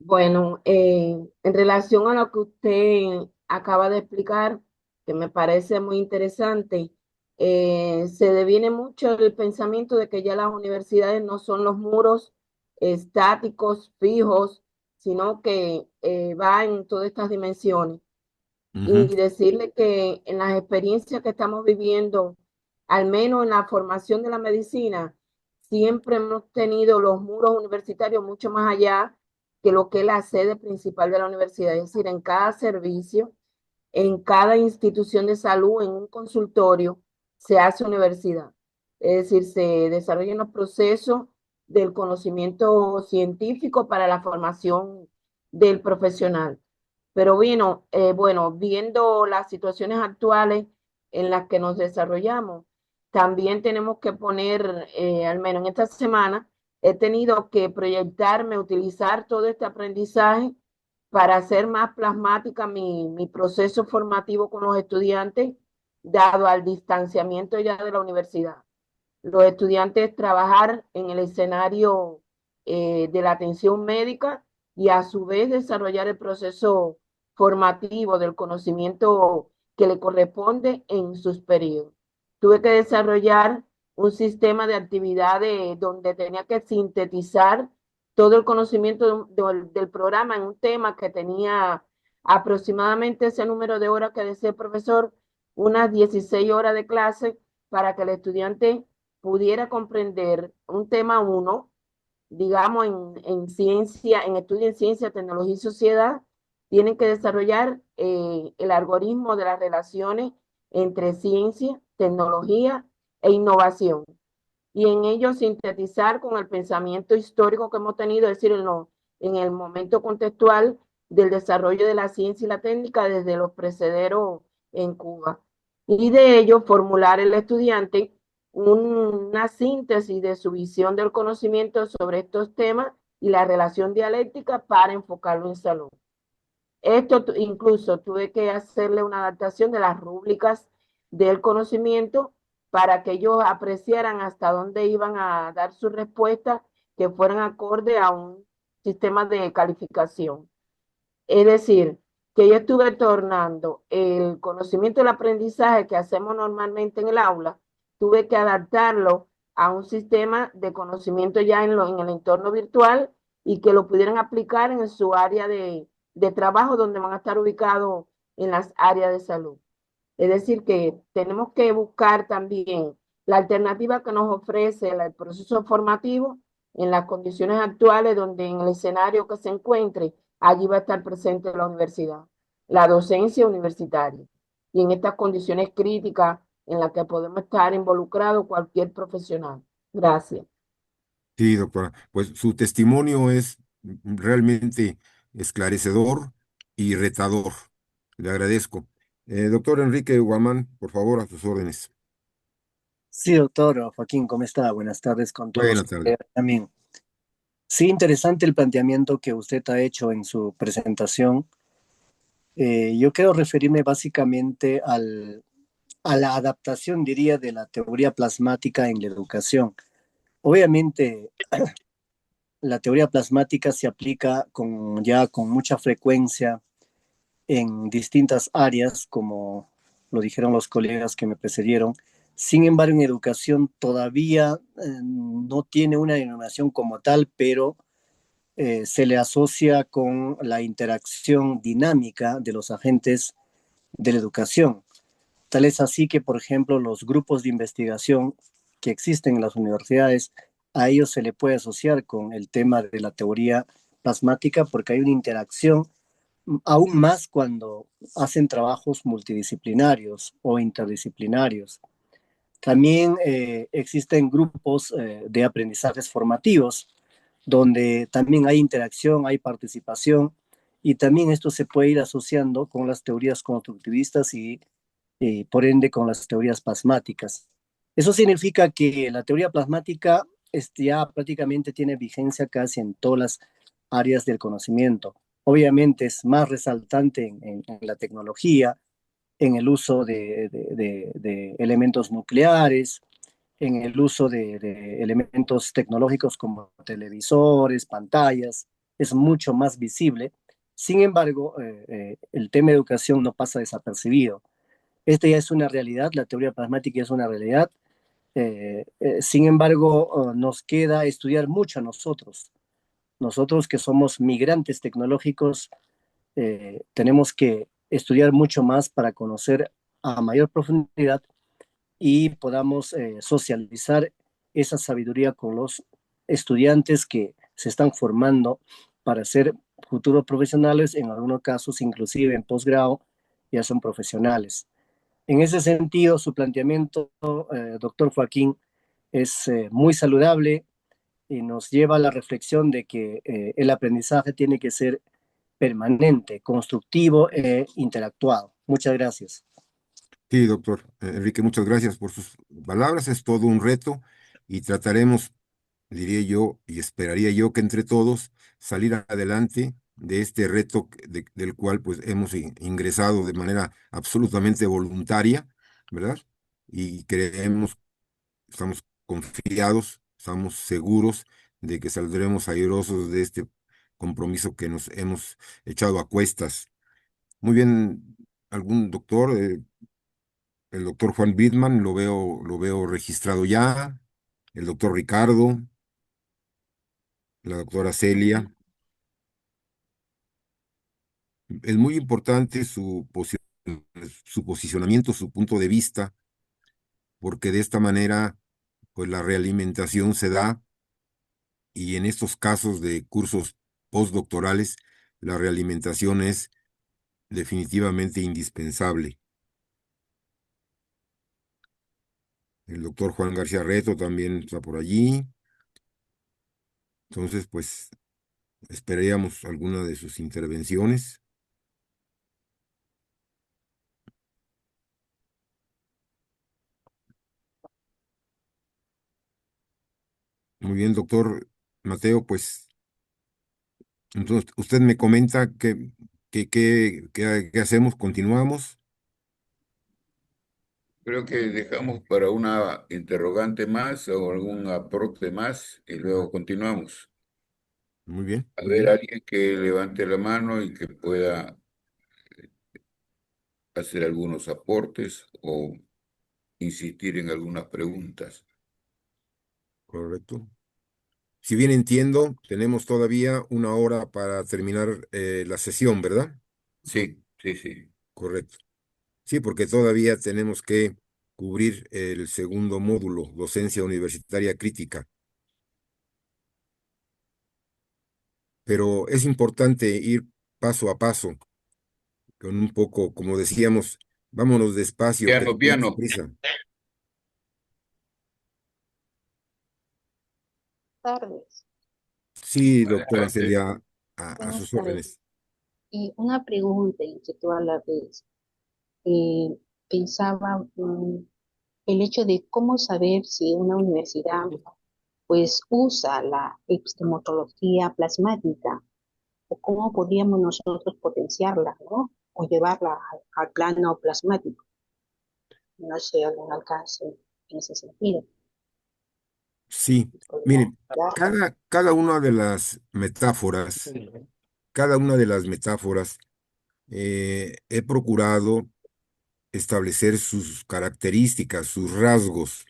bueno, en relación a lo que usted acaba de explicar, que me parece muy interesante, se deviene mucho el pensamiento de que ya las universidades no son los muros estáticos, fijos, sino que va en todas estas dimensiones. Ujú, Y decirle que en las experiencias que estamos viviendo, al menos en la formación de la medicina, siempre hemos tenido los muros universitarios mucho más allá que lo que es la sede principal de la universidad. Es decir, en cada servicio, en cada institución de salud, en un consultorio, se hace universidad. Es decir, se desarrollan los procesos del conocimiento científico para la formación del profesional. Pero bueno, viendo las situaciones actuales en las que nos desarrollamos, también tenemos que poner, al menos en esta semana, he tenido que proyectarme, utilizar todo este aprendizaje para hacer más plasmática mi proceso formativo con los estudiantes, dado al distanciamiento ya de la universidad. Los estudiantes trabajar en el escenario de la atención médica y a su vez desarrollar el proceso formativo del conocimiento que le corresponde en sus periodos. Tuve que desarrollar un sistema de actividades donde tenía que sintetizar todo el conocimiento del programa en un tema que tenía aproximadamente ese número de horas que decía el profesor, unas 16 horas de clase para que el estudiante pudiera comprender un tema uno, digamos, en ciencia, en estudio en ciencia, tecnología y sociedad, tienen que desarrollar el algoritmo de las relaciones entre ciencia, tecnología e innovación. Y en ello sintetizar con el pensamiento histórico que hemos tenido, es decir, en el momento contextual del desarrollo de la ciencia y la técnica desde los precederos en Cuba. Y de ello formular el estudiante una síntesis de su visión del conocimiento sobre estos temas y la relación dialéctica para enfocarlo en salud. Esto incluso tuve que hacerle una adaptación de las rúbricas del conocimiento para que ellos apreciaran hasta dónde iban a dar su respuesta que fueran acorde a un sistema de calificación. Es decir, que yo estuve tornando el conocimiento y el aprendizaje que hacemos normalmente en el aula, tuve que adaptarlo a un sistema de conocimiento ya en el entorno virtual y que lo pudieran aplicar en su área de trabajo donde van a estar ubicados en las áreas de salud. Es decir, que tenemos que buscar también la alternativa que nos ofrece el proceso formativo en las condiciones actuales donde en el escenario que se encuentre, allí va a estar presente la universidad, la docencia universitaria. Y en estas condiciones críticas en las que podemos estar involucrados cualquier profesional. Gracias. Sí, doctora. Pues su testimonio es realmente esclarecedor y retador. Le agradezco. Doctor Enrique Guamán, por favor, a sus órdenes. Sí, doctor Joaquín, ¿cómo está? Buenas tardes con todos Buenas tardes. ustedes también. Sí, interesante el planteamiento que usted ha hecho en su presentación. Yo quiero referirme básicamente a la adaptación, diría, de la teoría plasmática en la educación. Obviamente, la teoría plasmática se aplica ya con mucha frecuencia en distintas áreas, como lo dijeron los colegas que me precedieron. Sin embargo, en educación todavía no tiene una denominación como tal, pero se le asocia con la interacción dinámica de los agentes de la educación. Tal es así que, por ejemplo, los grupos de investigación que existen en las universidades, a ellos se le puede asociar con el tema de la teoría plasmática porque hay una interacción aún más cuando hacen trabajos multidisciplinarios o interdisciplinarios. También existen grupos de aprendizajes formativos donde también hay interacción, hay participación y también esto se puede ir asociando con las teorías constructivistas y por ende con las teorías plasmáticas. Eso significa que la teoría plasmática ya prácticamente tiene vigencia casi en todas las áreas del conocimiento. Obviamente es más resaltante en la tecnología, en el uso de elementos nucleares, en el uso de elementos tecnológicos como televisores, pantallas, es mucho más visible. Sin embargo, el tema de educación no pasa desapercibido. Esta ya es una realidad, la teoría plasmática es una realidad. Sin embargo, nos queda estudiar mucho a nosotros. Nosotros que somos migrantes tecnológicos, tenemos que estudiar mucho más para conocer a mayor profundidad y podamos socializar esa sabiduría con los estudiantes que se están formando para ser futuros profesionales, en algunos casos inclusive en posgrado ya son profesionales. En ese sentido, su planteamiento, doctor Joaquín, es muy saludable y nos lleva a la reflexión de que el aprendizaje tiene que ser permanente, constructivo e interactuado. Muchas gracias. Sí, doctor Enrique, muchas gracias por sus palabras. Es todo un reto y trataremos, diría yo, y esperaría yo que entre todos salir adelante de este reto del cual pues hemos ingresado de manera absolutamente voluntaria, ¿verdad? Y creemos, estamos confiados, estamos seguros de que saldremos airosos de este compromiso que nos hemos echado a cuestas. Muy bien, algún doctor, el doctor Juan Bridman, lo veo registrado ya, el doctor Ricardo, la doctora Celia. Es muy importante su posicionamiento, su punto de vista, porque de esta manera, pues la realimentación se da y en estos casos de cursos postdoctorales, la realimentación es definitivamente indispensable. El doctor Juan García Reto también está por allí. Entonces, pues esperaríamos alguna de sus intervenciones. Muy bien, doctor Mateo, pues entonces usted me comenta qué hacemos, continuamos. Creo que dejamos para una interrogante más o algún aporte más y luego continuamos. Muy bien, A muy ver, bien. alguien que levante la mano y que pueda hacer algunos aportes o insistir en algunas preguntas. Correcto. Si bien entiendo, tenemos todavía una hora para terminar la sesión, ¿verdad? Sí, sí, sí. Correcto. Sí, porque todavía tenemos que cubrir el segundo módulo, docencia universitaria crítica. Pero es importante ir paso a paso, con un poco, como decíamos, vámonos despacio, que Piano, no tenemos piano. prisa. Tardes. Sí, doctora Adelante. Celia, a Buenas sus tardes. órdenes. Y una pregunta y inquietud a la vez. Eh, Pensaba el hecho de cómo saber si una universidad pues usa la epistemología plasmática o cómo podríamos nosotros potenciarla, ¿no? O llevarla al plano plasmático. No sé, algún alcance en ese sentido. Sí, ¿Podría miren, dar? cada una de las metáforas, cada una de las metáforas, he procurado establecer sus características, sus rasgos,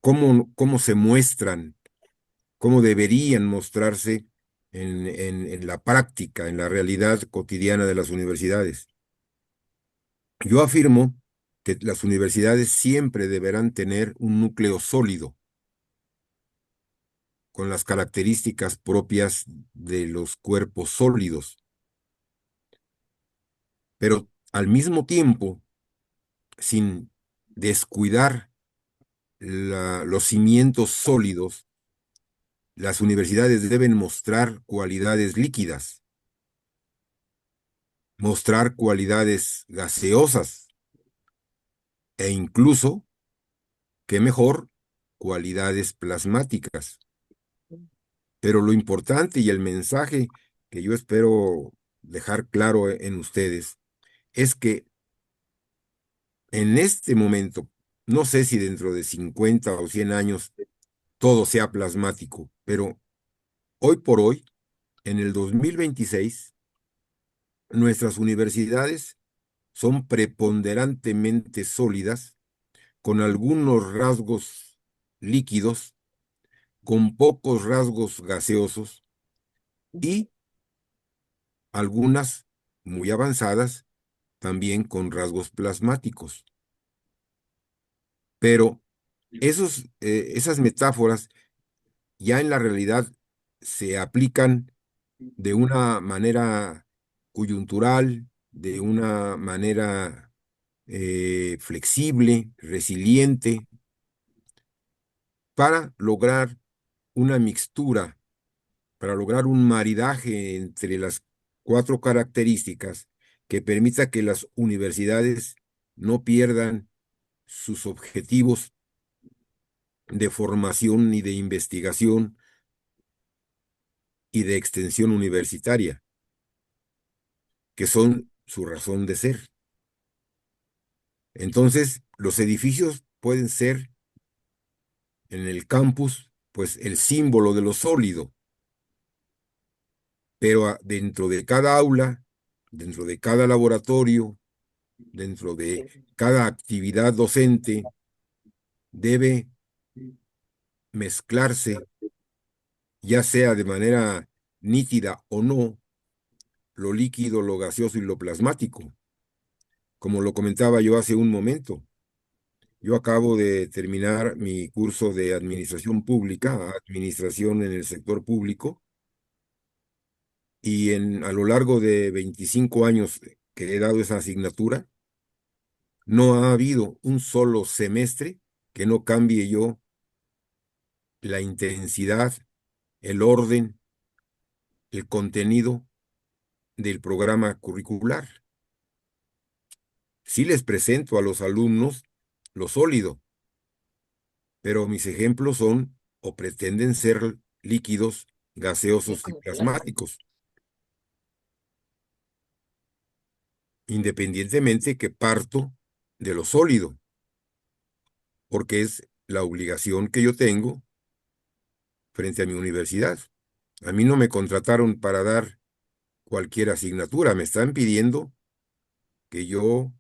cómo se muestran, cómo deberían mostrarse en la práctica, en la realidad cotidiana de las universidades. Yo afirmo que las universidades siempre deberán tener un núcleo sólido, con las características propias de los cuerpos sólidos, pero al mismo tiempo, sin descuidar los cimientos sólidos, las universidades deben mostrar cualidades líquidas, mostrar cualidades gaseosas e incluso, qué mejor, cualidades plasmáticas. Pero lo importante y el mensaje que yo espero dejar claro en ustedes es que en este momento, no sé si dentro de 50 o 100 años todo sea plasmático, pero hoy por hoy, en el 2026, nuestras universidades son preponderantemente sólidas, con algunos rasgos líquidos, con pocos rasgos gaseosos y algunas muy avanzadas también con rasgos plasmáticos. Pero esas metáforas ya en la realidad se aplican de una manera coyuntural, de una manera flexible, resiliente, para lograr una mixtura, para lograr un maridaje entre las cuatro características que permita que las universidades no pierdan sus objetivos de formación y de investigación y de extensión universitaria, que son su razón de ser. Entonces, los edificios pueden ser en el campus, pues el símbolo de lo sólido, pero dentro de cada aula, dentro de cada laboratorio, dentro de cada actividad docente, debe mezclarse, ya sea de manera nítida o no, lo líquido, lo gaseoso y lo plasmático. Como lo comentaba yo hace un momento, yo acabo de terminar mi curso de administración pública, administración en el sector público, y a lo largo de 25 años que he dado esa asignatura, no ha habido un solo semestre que no cambie yo la intensidad, el orden, el contenido del programa curricular. Sí les presento a los alumnos lo sólido, pero mis ejemplos son o pretenden ser líquidos, gaseosos y plasmáticos, independientemente que parto de lo sólido, porque es la obligación que yo tengo frente a mi universidad. A mí no me contrataron para dar cualquier asignatura, me están pidiendo que yo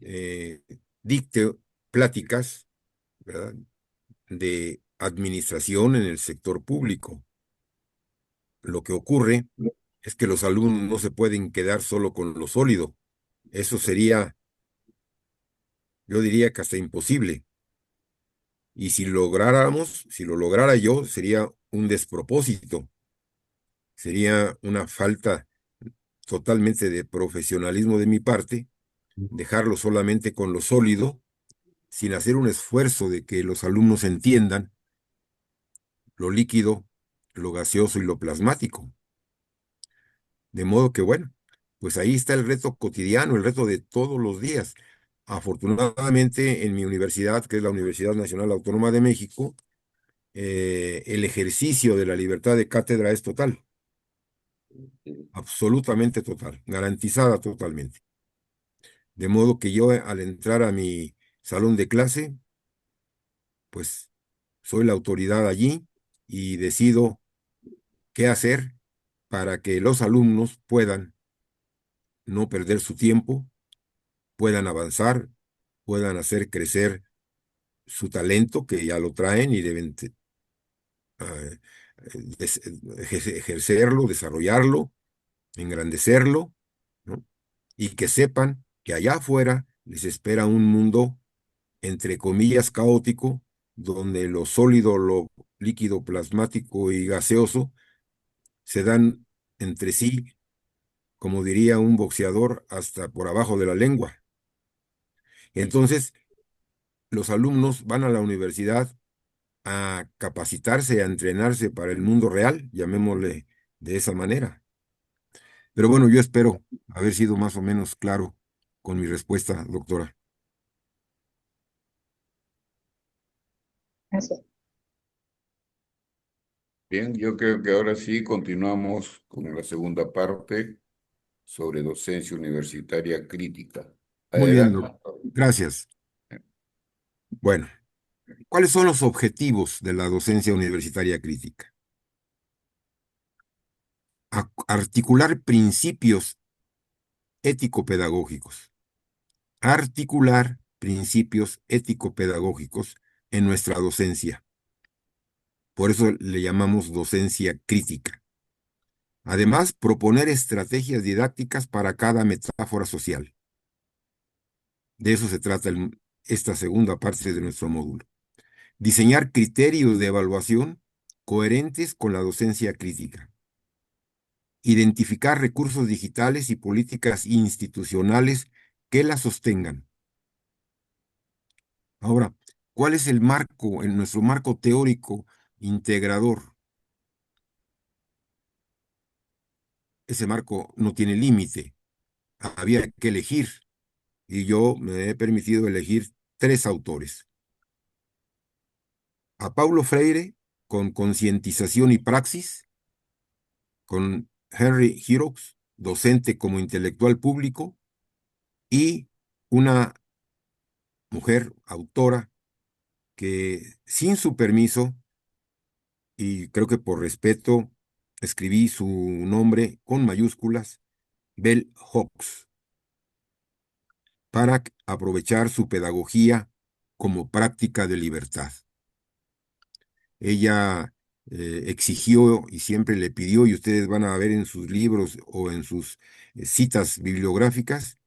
eh, dicte pláticas, ¿verdad?, de administración en el sector público. Lo que ocurre es que los alumnos no se pueden quedar solo con lo sólido. Eso sería, yo diría que hasta imposible. Y si lográramos, si lo lograra yo, sería un despropósito, sería una falta totalmente de profesionalismo de mi parte, dejarlo solamente con lo sólido, sin hacer un esfuerzo de que los alumnos entiendan lo líquido, lo gaseoso y lo plasmático. De modo que, bueno, pues ahí está el reto cotidiano, el reto de todos los días. Afortunadamente, en mi universidad, que es la Universidad Nacional Autónoma de México, el ejercicio de la libertad de cátedra es total, absolutamente total, garantizada totalmente. De modo que yo, al entrar a mi salón de clase, pues soy la autoridad allí y decido qué hacer para que los alumnos puedan no perder su tiempo, puedan avanzar, puedan hacer crecer su talento, que ya lo traen y deben ah, ejercerlo, desarrollarlo, engrandecerlo, ¿no? Y que sepan que allá afuera les espera un mundo, entre comillas, caótico, donde lo sólido, lo líquido, plasmático y gaseoso se dan entre sí, como diría un boxeador, hasta por abajo de la lengua. Entonces, los alumnos van a la universidad a capacitarse, a entrenarse para el mundo real, llamémosle de esa manera. Pero bueno, yo espero haber sido más o menos claro con mi respuesta, doctora. Gracias. Bien, yo creo que ahora sí continuamos con la segunda parte sobre docencia universitaria crítica. Muy bien, Adelante. gracias. Bueno, ¿cuáles son los objetivos de la docencia universitaria crítica? Articular principios ético-pedagógicos. Articular principios ético-pedagógicos en nuestra docencia. Por eso le llamamos docencia crítica. Además, proponer estrategias didácticas para cada metáfora social. De eso se trata esta segunda parte de nuestro módulo. Diseñar criterios de evaluación coherentes con la docencia crítica. Identificar recursos digitales y políticas institucionales que la sostengan. Ahora, ¿cuál es el marco, en nuestro marco teórico integrador? Ese marco no tiene límite. Había que elegir y yo me he permitido elegir tres autores. A Paulo Freire, con Concientización y Praxis, con Henry Giroux, docente como intelectual público, y una mujer autora que sin su permiso, y creo que por respeto, escribí su nombre con mayúsculas, Bell Hooks, para aprovechar su pedagogía como práctica de libertad. Ella exigió y siempre le pidió, y ustedes van a ver en sus libros o en sus citas bibliográficas,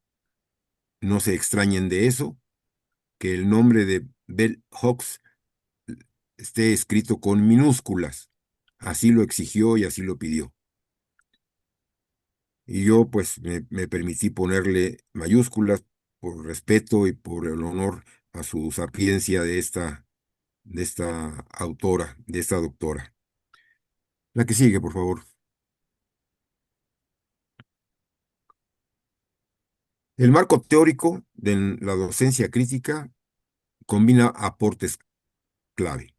no se extrañen de eso, que el nombre de Bell Hooks esté escrito con minúsculas. Así lo exigió y así lo pidió. Y yo pues me permití ponerle mayúsculas por respeto y por el honor a su sapiencia de esta autora, de esta doctora. La que sigue, por favor. El marco teórico de la docencia crítica combina aportes clave.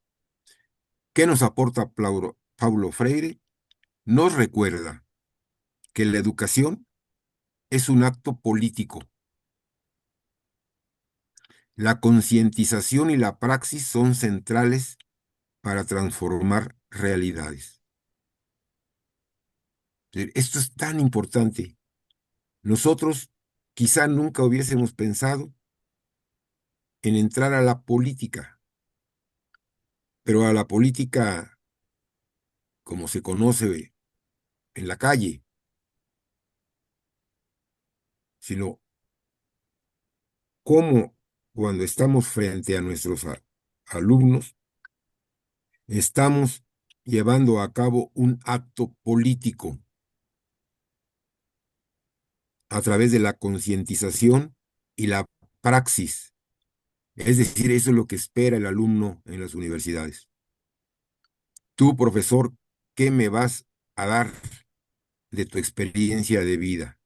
¿Qué nos aporta Paulo Freire? Nos recuerda que la educación es un acto político. La concientización y la praxis son centrales para transformar realidades. Esto es tan importante. Nosotros quizá nunca hubiésemos pensado en entrar a la política, pero a la política como se conoce en la calle, sino cómo cuando estamos frente a nuestros alumnos, estamos llevando a cabo un acto político a través de la concientización y la praxis. Es decir, eso es lo que espera el alumno en las universidades. Tú, profesor, ¿qué me vas a dar de tu experiencia de vida?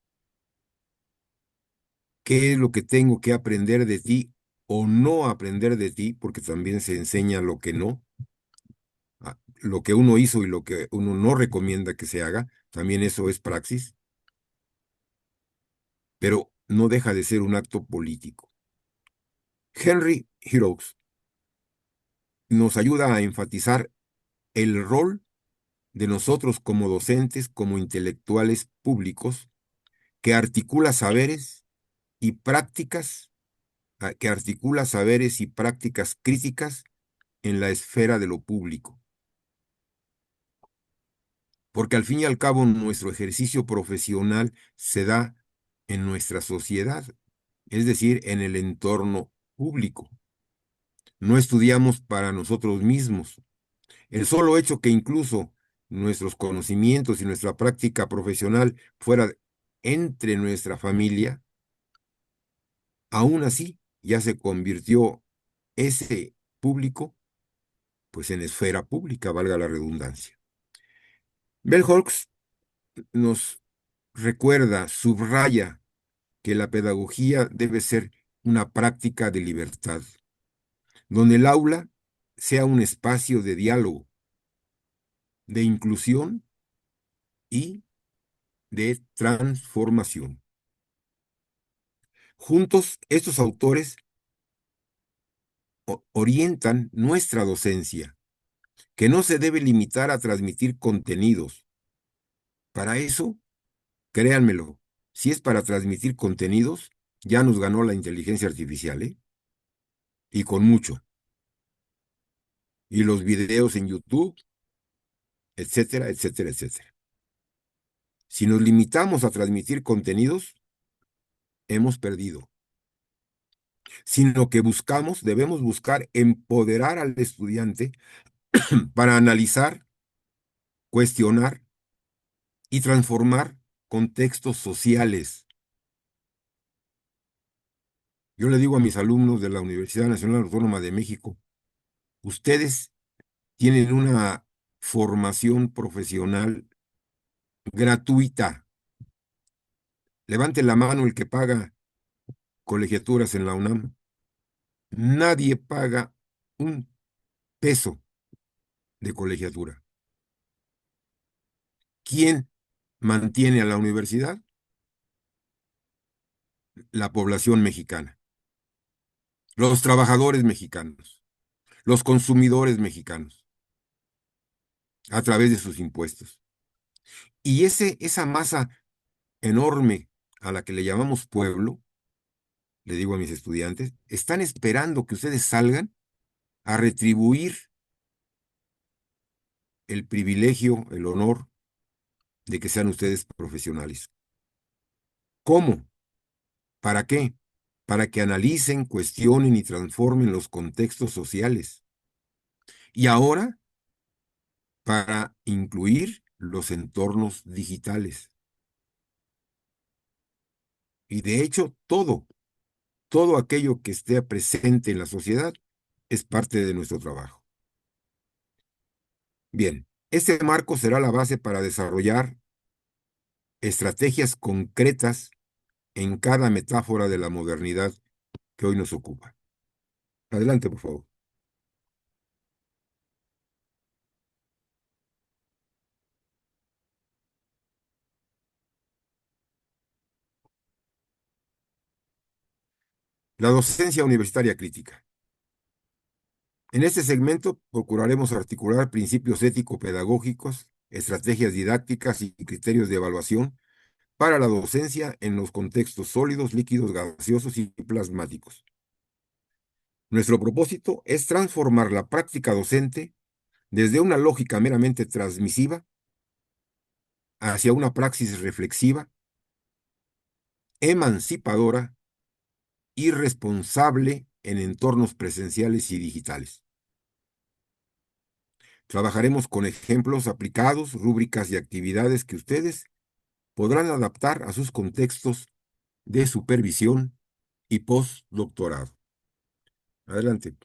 ¿Qué es lo que tengo que aprender de ti o no aprender de ti? Porque también se enseña lo que no, lo que uno hizo y lo que uno no recomienda que se haga, también eso es praxis, pero no deja de ser un acto político. Henry Hirous nos ayuda a enfatizar el rol de nosotros como docentes, como intelectuales públicos, que articula saberes y prácticas, que articula saberes y prácticas críticas en la esfera de lo público. Porque al fin y al cabo nuestro ejercicio profesional se da en nuestra sociedad, es decir, en el entorno público. No estudiamos para nosotros mismos. El solo hecho que incluso nuestros conocimientos y nuestra práctica profesional fuera entre nuestra familia, aún así ya se convirtió ese público pues en esfera pública, valga la redundancia. Bell Hooks nos recuerda, subraya que la pedagogía debe ser una práctica de libertad, donde el aula sea un espacio de diálogo, de inclusión y de transformación. Juntos, estos autores orientan nuestra docencia, que no se debe limitar a transmitir contenidos. Para eso, créanmelo, si es para transmitir contenidos, ya nos ganó la inteligencia artificial, ¿eh? Y con mucho. Y los videos en YouTube, etcétera, etcétera, etcétera. Si nos limitamos a transmitir contenidos, hemos perdido. Sino que debemos buscar empoderar al estudiante para analizar, cuestionar y transformar contextos sociales. Yo le digo a mis alumnos de la Universidad Nacional Autónoma de México, ustedes tienen una formación profesional gratuita. Levante la mano el que paga colegiaturas en la UNAM. Nadie paga un peso de colegiatura. ¿Quién mantiene a la universidad? La población mexicana, los trabajadores mexicanos, los consumidores mexicanos, a través de sus impuestos. Y esa masa enorme a la que le llamamos pueblo, le digo a mis estudiantes, están esperando que ustedes salgan a retribuir el privilegio, el honor de que sean ustedes profesionales. ¿Cómo? ¿Para qué? Para que analicen, cuestionen y transformen los contextos sociales. Y ahora, para incluir los entornos digitales. Y de hecho, todo aquello que esté presente en la sociedad es parte de nuestro trabajo. Bien, este marco será la base para desarrollar estrategias concretas en cada metáfora de la modernidad que hoy nos ocupa. Adelante, por favor. La docencia universitaria crítica. En este segmento procuraremos articular principios ético-pedagógicos, estrategias didácticas y criterios de evaluación para la docencia en los contextos sólidos, líquidos, gaseosos y plasmáticos. Nuestro propósito es transformar la práctica docente desde una lógica meramente transmisiva hacia una praxis reflexiva, emancipadora y responsable en entornos presenciales y digitales. Trabajaremos con ejemplos aplicados, rúbricas y actividades que ustedes podrán adaptar a sus contextos de supervisión y postdoctorado. Adelante.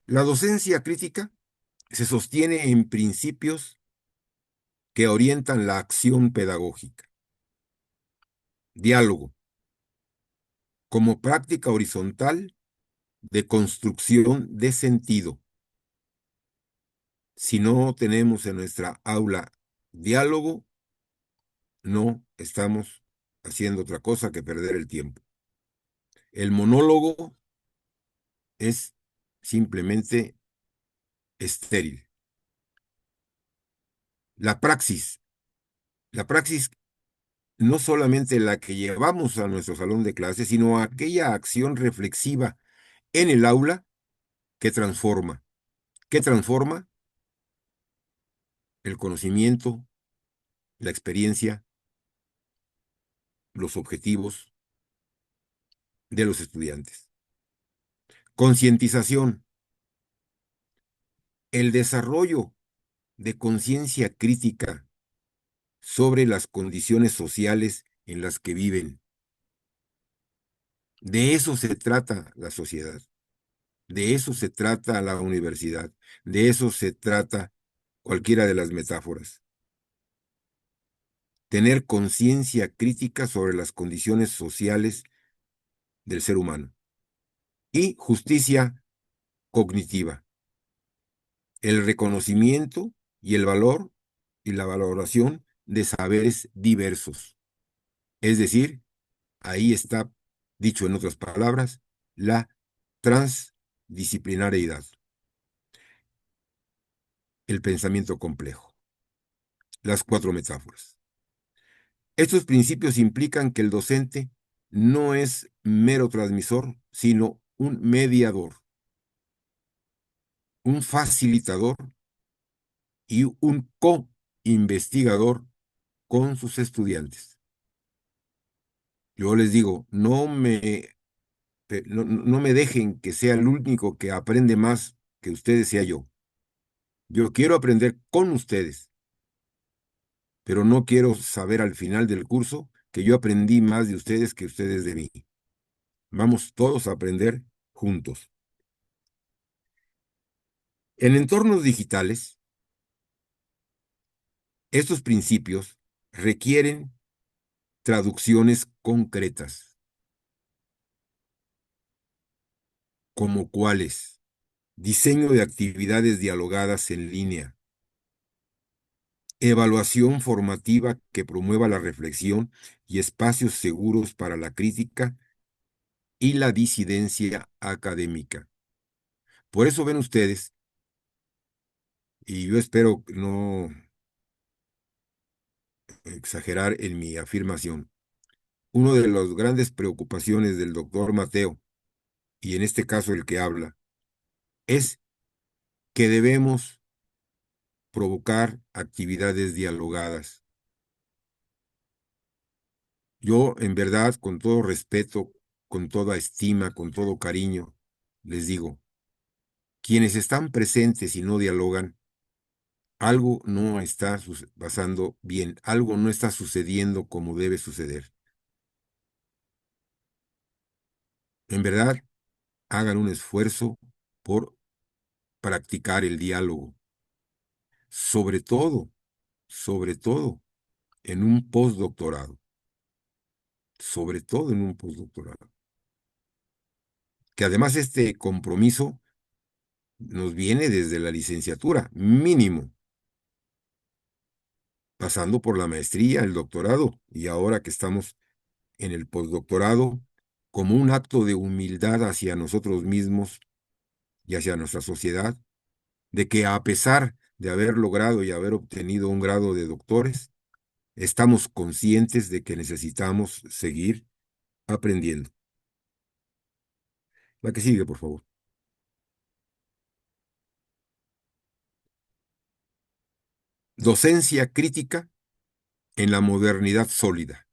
La docencia crítica se sostiene en principios que orientan la acción pedagógica. Diálogo, como práctica horizontal de construcción de sentido. Si no tenemos en nuestra aula diálogo, no estamos haciendo otra cosa que perder el tiempo. El monólogo es simplemente estéril. La praxis. La praxis no solamente la que llevamos a nuestro salón de clases, sino aquella acción reflexiva en el aula que transforma. ¿Qué transforma? El conocimiento, la experiencia, los objetivos de los estudiantes. Concientización. El desarrollo de conciencia crítica sobre las condiciones sociales en las que viven. De eso se trata la sociedad, de eso se trata la universidad, de eso se trata cualquiera de las metáforas. Tener conciencia crítica sobre las condiciones sociales del ser humano. Y justicia cognitiva. El reconocimiento y el valor y la valoración de saberes diversos. Es decir, ahí está, dicho en otras palabras, la transdisciplinariedad, el pensamiento complejo, las cuatro metáforas. Estos principios implican que el docente no es mero transmisor, sino un mediador, un facilitador y un co-investigador con sus estudiantes. Yo les digo, no me dejen que sea el único que aprende más que ustedes sea yo. Yo quiero aprender con ustedes, pero no quiero saber al final del curso que yo aprendí más de ustedes que ustedes de mí. Vamos todos a aprender juntos. En entornos digitales, estos principios requieren traducciones concretas, como cuáles: diseño de actividades dialogadas en línea, evaluación formativa que promueva la reflexión y espacios seguros para la crítica y la disidencia académica, Por eso ven ustedes, y yo espero no exagerar en mi afirmación, una de las grandes preocupaciones del doctor Mateo, y en este caso el que habla, es que debemos provocar actividades dialogadas. Yo, en verdad, con todo respeto, con toda estima, con todo cariño, les digo, quienes están presentes y no dialogan, algo no está pasando bien, algo no está sucediendo como debe suceder. En verdad, hagan un esfuerzo por practicar el diálogo, sobre sobre todo en un postdoctorado, sobre todo en un postdoctorado. Que además este compromiso nos viene desde la licenciatura, mínimo, pasando por la maestría, el doctorado, y ahora que estamos en el postdoctorado, como un acto de humildad hacia nosotros mismos y hacia nuestra sociedad, de que a pesar de haber logrado y haber obtenido un grado de doctores, estamos conscientes de que necesitamos seguir aprendiendo. La que sigue, por favor. Docencia crítica en la modernidad sólida.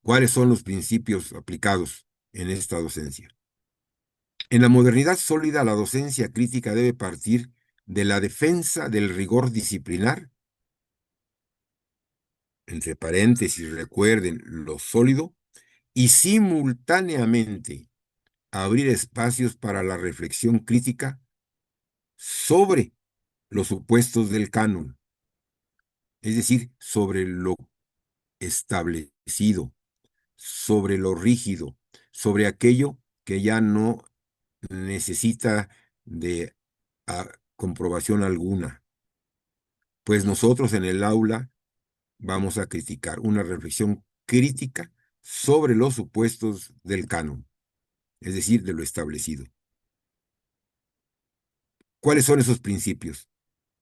¿Cuáles son los principios aplicados en esta docencia? En la modernidad sólida, la docencia crítica debe partir de la defensa del rigor disciplinar, entre paréntesis, recuerden lo sólido, y simultáneamente abrir espacios para la reflexión crítica sobre los supuestos del canon, es decir, sobre lo establecido, sobre lo rígido, sobre aquello que ya no necesita de comprobación alguna. Pues nosotros en el aula vamos a criticar una reflexión crítica sobre los supuestos del canon, es decir, de lo establecido. ¿Cuáles son esos principios?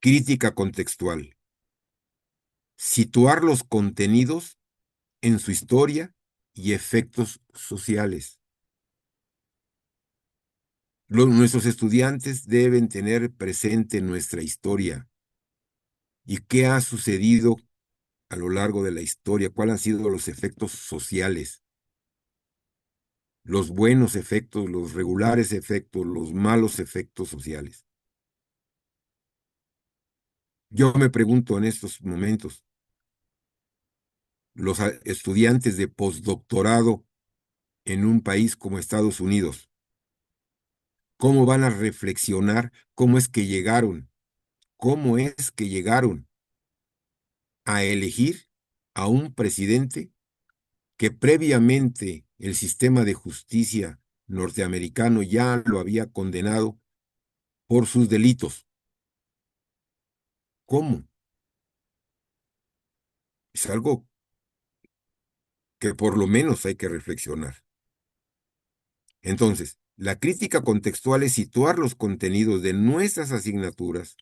Crítica contextual. Situar los contenidos en su historia y efectos sociales. Nuestros estudiantes deben tener presente nuestra historia y qué ha sucedido a lo largo de la historia, cuáles han sido los efectos sociales, los buenos efectos, los regulares efectos, los malos efectos sociales. Yo me pregunto en estos momentos, los estudiantes de postdoctorado en un país como Estados Unidos, ¿cómo van a reflexionar cómo es que llegaron? ¿Cómo es que llegaron a elegir a un presidente que previamente el sistema de justicia norteamericano ya lo había condenado por sus delitos? ¿Cómo? Es algo que por lo menos hay que reflexionar. Entonces, la crítica contextual es situar los contenidos de nuestras asignaturas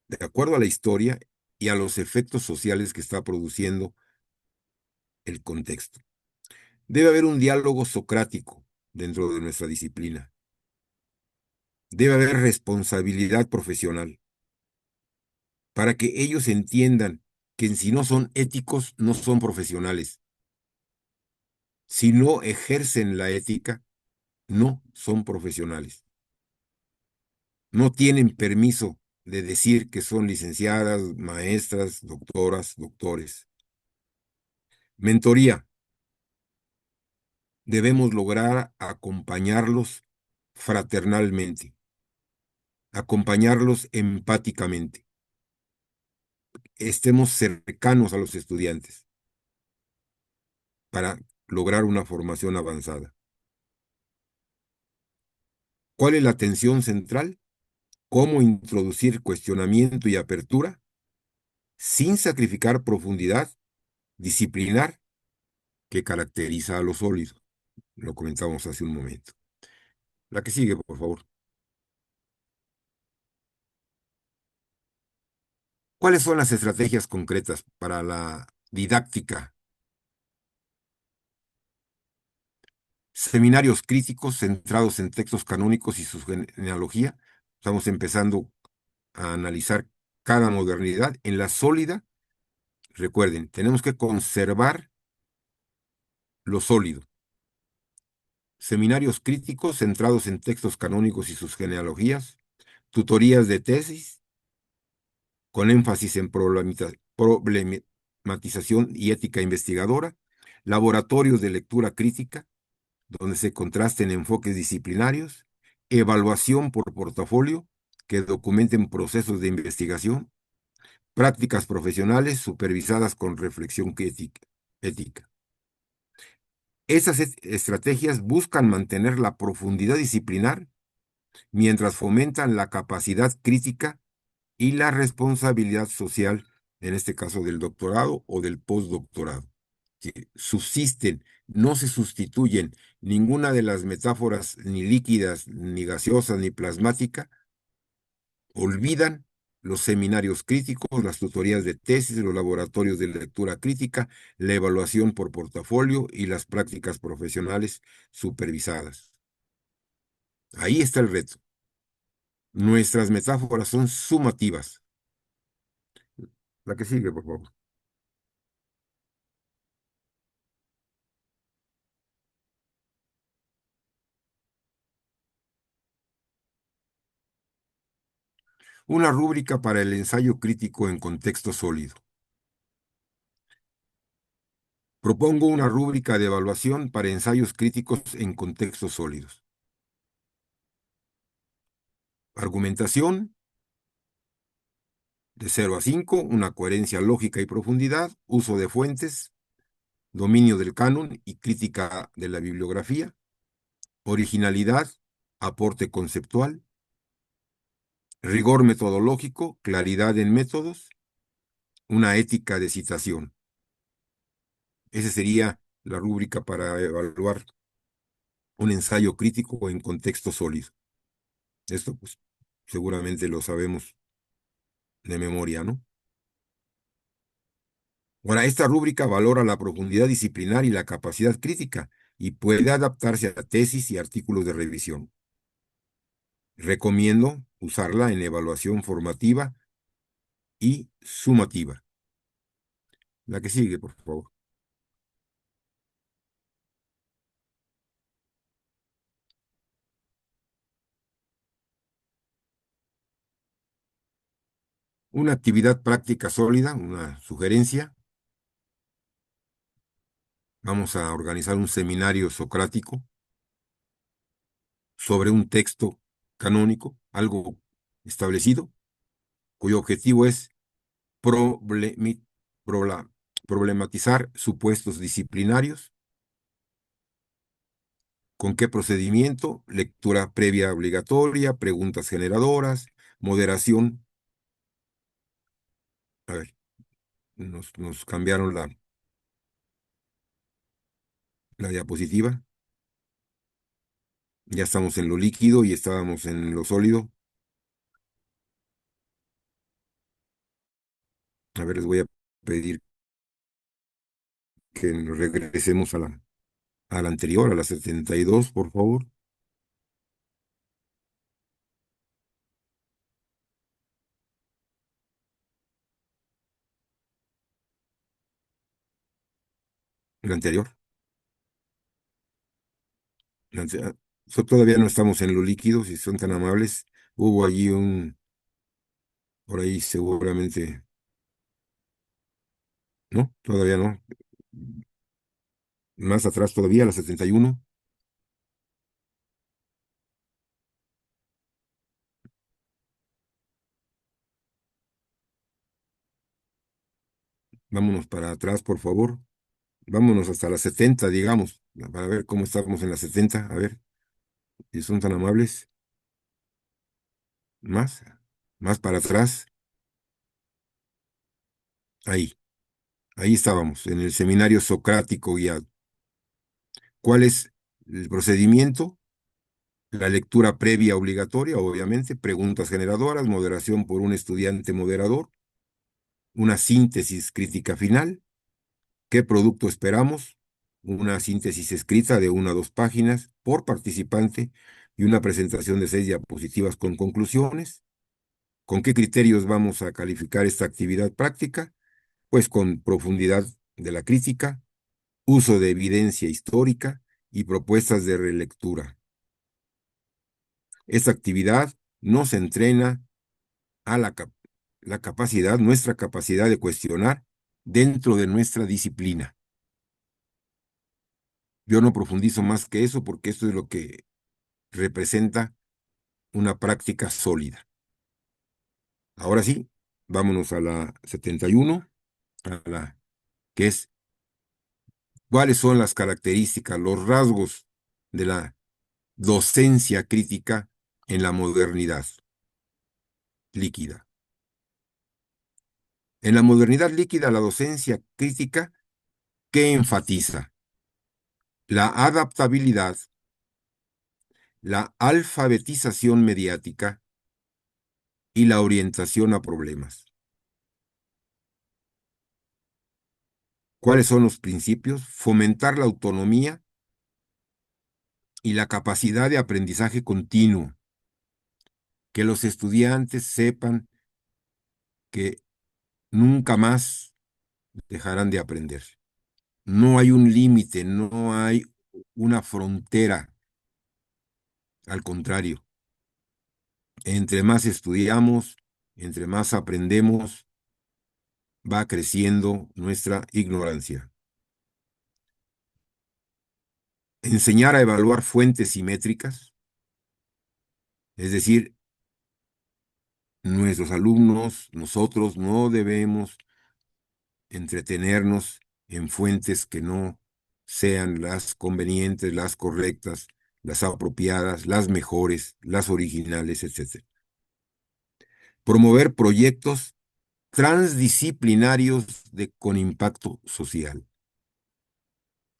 de acuerdo a la historia y a los efectos sociales que está produciendo el contexto. Debe haber un diálogo socrático dentro de nuestra disciplina. Debe haber responsabilidad profesional para que ellos entiendan que si no son éticos, no son profesionales. Si no ejercen la ética, no son profesionales. No tienen permiso de decir que son licenciadas, maestras, doctoras, doctores. Mentoría. Debemos lograr acompañarlos fraternalmente, acompañarlos empáticamente. Estemos cercanos a los estudiantes para lograr una formación avanzada. ¿Cuál es la atención central? ¿Cómo introducir cuestionamiento y apertura sin sacrificar profundidad disciplinar que caracteriza a lo sólido? Lo comentamos hace un momento. La que sigue, por favor. ¿Cuáles son las estrategias concretas para la didáctica? Seminarios críticos centrados en textos canónicos y su genealogía. Estamos empezando a analizar cada modernidad en la sólida. Recuerden, tenemos que conservar lo sólido. Seminarios críticos centrados en textos canónicos y sus genealogías. Tutorías de tesis con énfasis en problematización y ética investigadora. Laboratorios de lectura crítica donde se contrasten enfoques disciplinarios, evaluación por portafolio, que documenten procesos de investigación, prácticas profesionales supervisadas con reflexión ética. Esas estrategias buscan mantener la profundidad disciplinar mientras fomentan la capacidad crítica y la responsabilidad social, en este caso del doctorado o del postdoctorado, que subsisten, no se sustituyen ninguna de las metáforas ni líquidas, ni gaseosas, ni plasmática, olvidan los seminarios críticos, las tutorías de tesis, los laboratorios de lectura crítica, la evaluación por portafolio y las prácticas profesionales supervisadas. Ahí está el reto. Nuestras metáforas son sumativas. La que sigue, por favor. Una rúbrica para el ensayo crítico en contexto sólido. Propongo una rúbrica de evaluación para ensayos críticos en contextos sólidos. Argumentación de 0 a 5, una coherencia lógica y profundidad, uso de fuentes, dominio del canon y crítica de la bibliografía, originalidad, aporte conceptual, rigor metodológico, claridad en métodos, una ética de citación. Esa sería la rúbrica para evaluar un ensayo crítico en contexto sólido. Esto, pues, seguramente lo sabemos de memoria, ¿no? Ahora, esta rúbrica valora la profundidad disciplinar y la capacidad crítica y puede adaptarse a tesis y artículos de revisión. Recomiendo usarla en evaluación formativa y sumativa. La que sigue, por favor. Una actividad práctica sólida, una sugerencia. Vamos a organizar un seminario socrático sobre un texto canónico, algo establecido, cuyo objetivo es problemi- probla- problematizar supuestos disciplinarios. ¿Con qué procedimiento? Lectura previa obligatoria, preguntas generadoras, moderación. A ver, nos cambiaron la diapositiva. Ya estamos en lo líquido y estábamos en lo sólido. A ver, les voy a pedir que nos regresemos a la anterior, a la 72, por favor. La anterior. La todavía no estamos en lo líquido, si son tan amables. Hubo allí por ahí seguramente, ¿no? Todavía no. Más atrás todavía, la 71. Vámonos para atrás, por favor. Vámonos hasta la 70, digamos, para ver cómo estamos en la 70. A ver, si son tan amables. Más, más para atrás. Ahí estábamos, en el seminario socrático guiado. ¿Cuáles El procedimiento, la lectura previa obligatoria, obviamente, preguntas generadoras, moderación por un estudiante moderador, una síntesis crítica final, qué producto esperamos, una síntesis escrita de 1 a 2 páginas por participante y una presentación de 6 diapositivas con conclusiones. ¿Con qué criterios vamos a calificar esta actividad práctica? Pues con profundidad de la crítica, uso de evidencia histórica y propuestas de relectura. Esta actividad nos entrena a la capacidad, nuestra capacidad de cuestionar dentro de nuestra disciplina. Yo no profundizo más que eso porque esto es lo que representa una práctica sólida. Ahora sí, vámonos a la 71, que es cuáles son las características, los rasgos de la docencia crítica en la modernidad líquida. En la modernidad líquida, la docencia crítica, ¿qué enfatiza? La adaptabilidad, la alfabetización mediática y la orientación a problemas. ¿Cuáles son los principios? Fomentar la autonomía y la capacidad de aprendizaje continuo. Que los estudiantes sepan que nunca más dejarán de aprender. No hay un límite, no hay una frontera. Al contrario, entre más estudiamos, entre más aprendemos, va creciendo nuestra ignorancia. Enseñar a evaluar fuentes simétricas, es decir, nuestros alumnos, nosotros no debemos entretenernos en fuentes que no sean las convenientes, las correctas, las apropiadas, las mejores, las originales, etc. Promover proyectos transdisciplinarios con impacto social.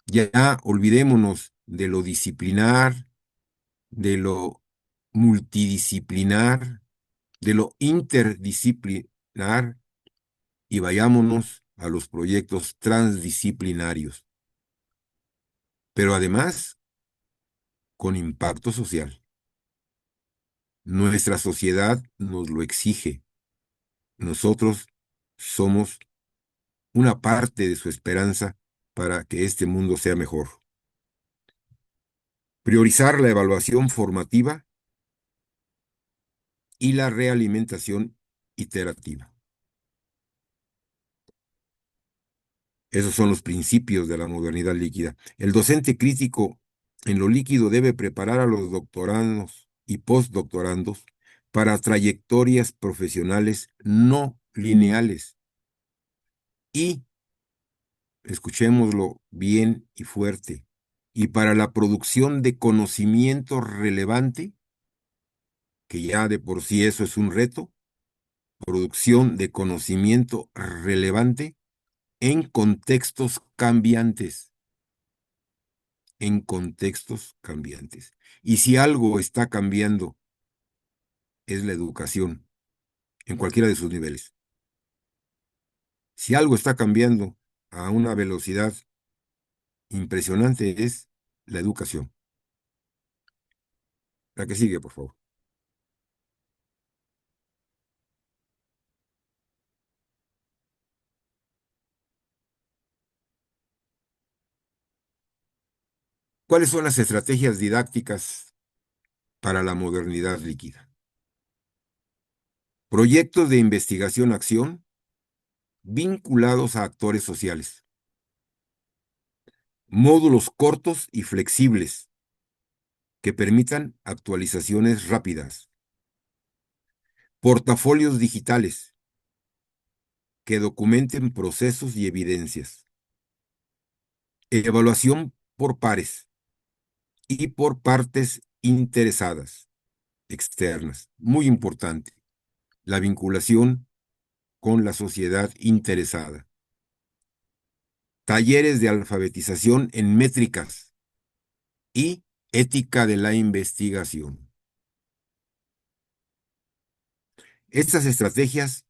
Ya olvidémonos de lo disciplinar, de lo multidisciplinar, de lo interdisciplinar y vayámonos a los proyectos transdisciplinarios, pero además con impacto social. Nuestra sociedad nos lo exige. Nosotros somos una parte de su esperanza para que este mundo sea mejor. Priorizar la evaluación formativa y la realimentación iterativa. Esos son los principios de la modernidad líquida. El docente crítico en lo líquido debe preparar a los doctorandos y postdoctorandos para trayectorias profesionales no lineales y, escuchémoslo bien y fuerte, y para la producción de conocimiento relevante, que ya de por sí eso es un reto, producción de conocimiento relevante en contextos cambiantes, en contextos cambiantes. Y si algo está cambiando, es la educación, en cualquiera de sus niveles. Si algo está cambiando a una velocidad impresionante, es la educación. La que sigue, por favor. ¿Cuáles son las estrategias didácticas para la modernidad líquida? Proyectos de investigación-acción vinculados a actores sociales. Módulos cortos y flexibles que permitan actualizaciones rápidas. Portafolios digitales que documenten procesos y evidencias. Evaluación por pares y por partes interesadas, externas. Muy importante. La vinculación con la sociedad interesada. Talleres de alfabetización en métricas y ética de la investigación. Estas estrategias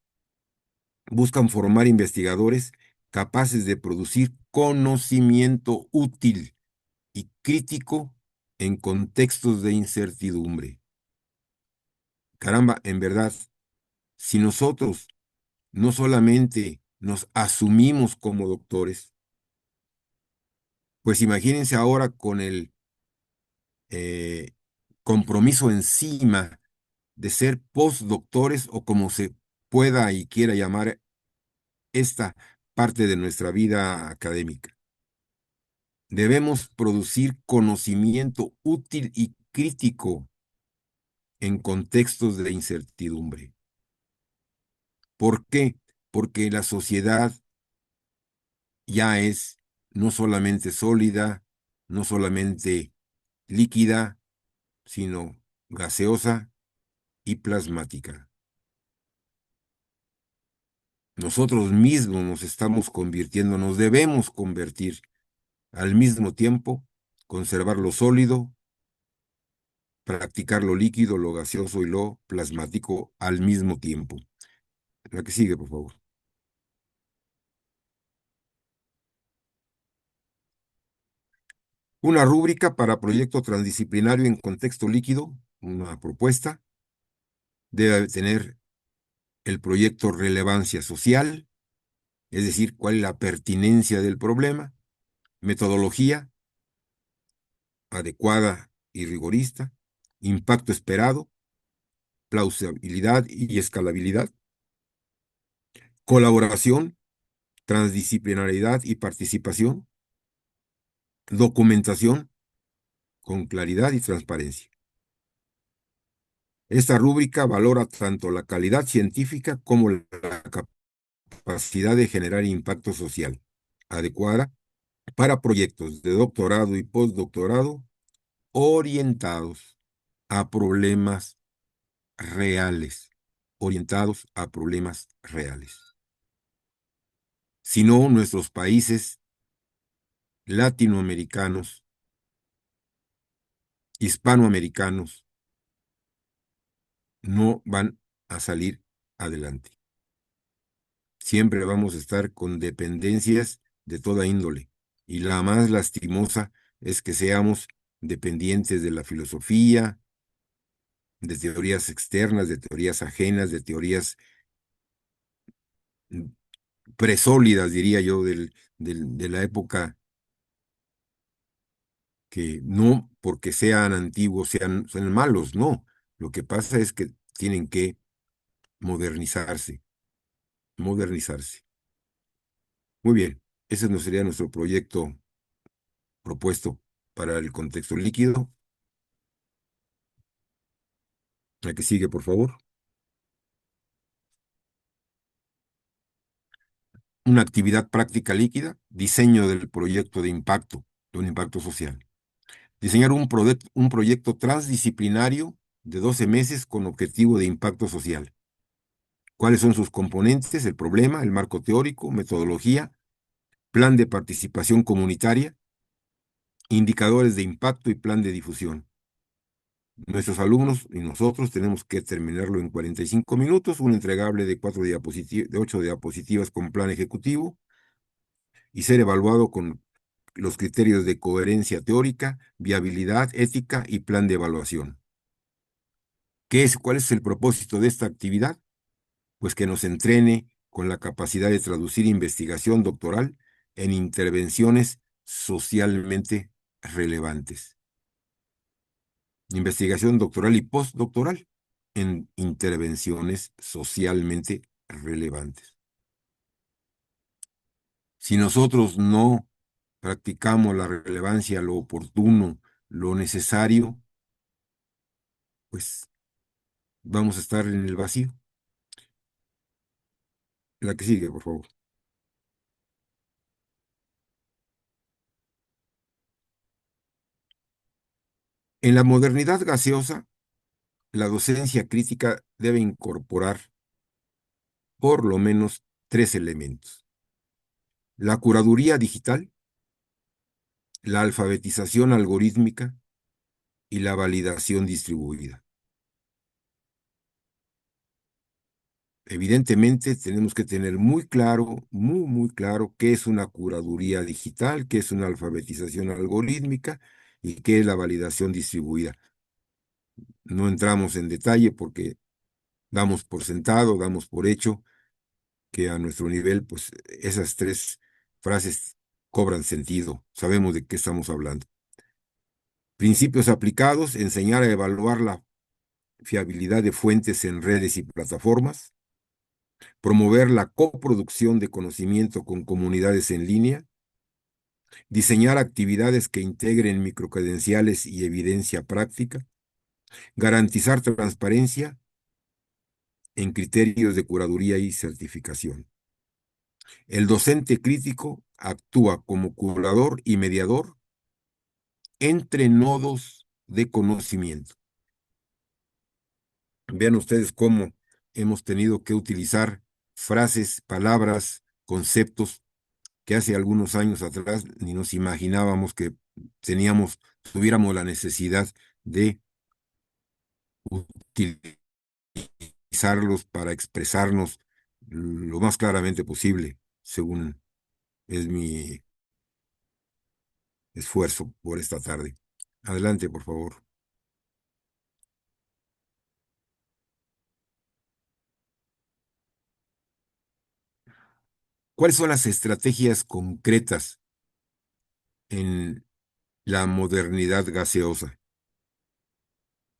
buscan formar investigadores capaces de producir conocimiento útil y crítico en contextos de incertidumbre. Caramba, en verdad, si nosotros no solamente nos asumimos como doctores, pues imagínense ahora con el eh, compromiso encima de ser postdoctores o como se pueda y quiera llamar esta parte de nuestra vida académica. Debemos producir conocimiento útil y crítico en contextos de incertidumbre. ¿Por qué? Porque la sociedad ya es no solamente sólida, no solamente líquida, sino gaseosa y plasmática. Nosotros mismos nos estamos convirtiendo, nos debemos convertir al mismo tiempo, conservar lo sólido, practicar lo líquido, lo gaseoso y lo plasmático al mismo tiempo. La que sigue, por favor. Una rúbrica para proyecto transdisciplinario en contexto líquido, una propuesta, debe tener el proyecto relevancia social, es decir, cuál es la pertinencia del problema, metodología adecuada y rigorista, impacto esperado, plausibilidad y escalabilidad, colaboración, transdisciplinariedad y participación, documentación con claridad y transparencia. Esta rúbrica valora tanto la calidad científica como la capacidad de generar impacto social, adecuada para proyectos de doctorado y postdoctorado orientados a problemas reales, orientados a problemas reales. Si no, nuestros países latinoamericanos, hispanoamericanos, no van a salir adelante. Siempre vamos a estar con dependencias de toda índole. Y la más lastimosa es que seamos dependientes de la filosofía, de teorías externas, de teorías ajenas, de teorías mm, presólidas, diría yo, de la época, que no porque sean antiguos sean malos, no. Lo que pasa es que tienen que modernizarse, modernizarse. Muy bien, ese no sería nuestro proyecto propuesto para el contexto líquido. La que sigue, por favor. Una actividad práctica líquida, diseño del proyecto de un impacto social. Diseñar un proyecto transdisciplinario de 12 meses con objetivo de impacto social. ¿Cuáles son sus componentes? El problema, el marco teórico, metodología, plan de participación comunitaria, indicadores de impacto y plan de difusión. Nuestros alumnos y nosotros tenemos que terminarlo en 45 minutos, un entregable de 8 diapositivas con plan ejecutivo y ser evaluado con los criterios de coherencia teórica, viabilidad, ética y plan de evaluación. ¿Cuál es el propósito de esta actividad? Pues que nos entrene con la capacidad de traducir investigación doctoral en intervenciones socialmente relevantes. Investigación doctoral y postdoctoral en intervenciones socialmente relevantes. Si nosotros no practicamos la relevancia, lo oportuno, lo necesario, pues vamos a estar en el vacío. La que sigue, por favor. En la modernidad gaseosa, la docencia crítica debe incorporar por lo menos 3 elementos. La curaduría digital, la alfabetización algorítmica y la validación distribuida. Evidentemente, tenemos que tener muy claro, muy claro qué es una curaduría digital, qué es una alfabetización algorítmica y qué es la validación distribuida. No entramos en detalle porque damos por sentado, damos por hecho que a nuestro nivel, pues esas tres frases cobran sentido. Sabemos de qué estamos hablando. Principios aplicados: enseñar a evaluar la fiabilidad de fuentes en redes y plataformas, promover la coproducción de conocimiento con comunidades en línea, diseñar actividades que integren microcredenciales y evidencia práctica, garantizar transparencia en criterios de curaduría y certificación. El docente crítico actúa como curador y mediador entre nodos de conocimiento. Vean ustedes cómo hemos tenido que utilizar frases, palabras, conceptos que hace algunos años atrás ni nos imaginábamos que tuviéramos la necesidad de utilizarlos para expresarnos lo más claramente posible, según es mi esfuerzo por esta tarde. Adelante, por favor. ¿Cuáles son las estrategias concretas en la modernidad gaseosa?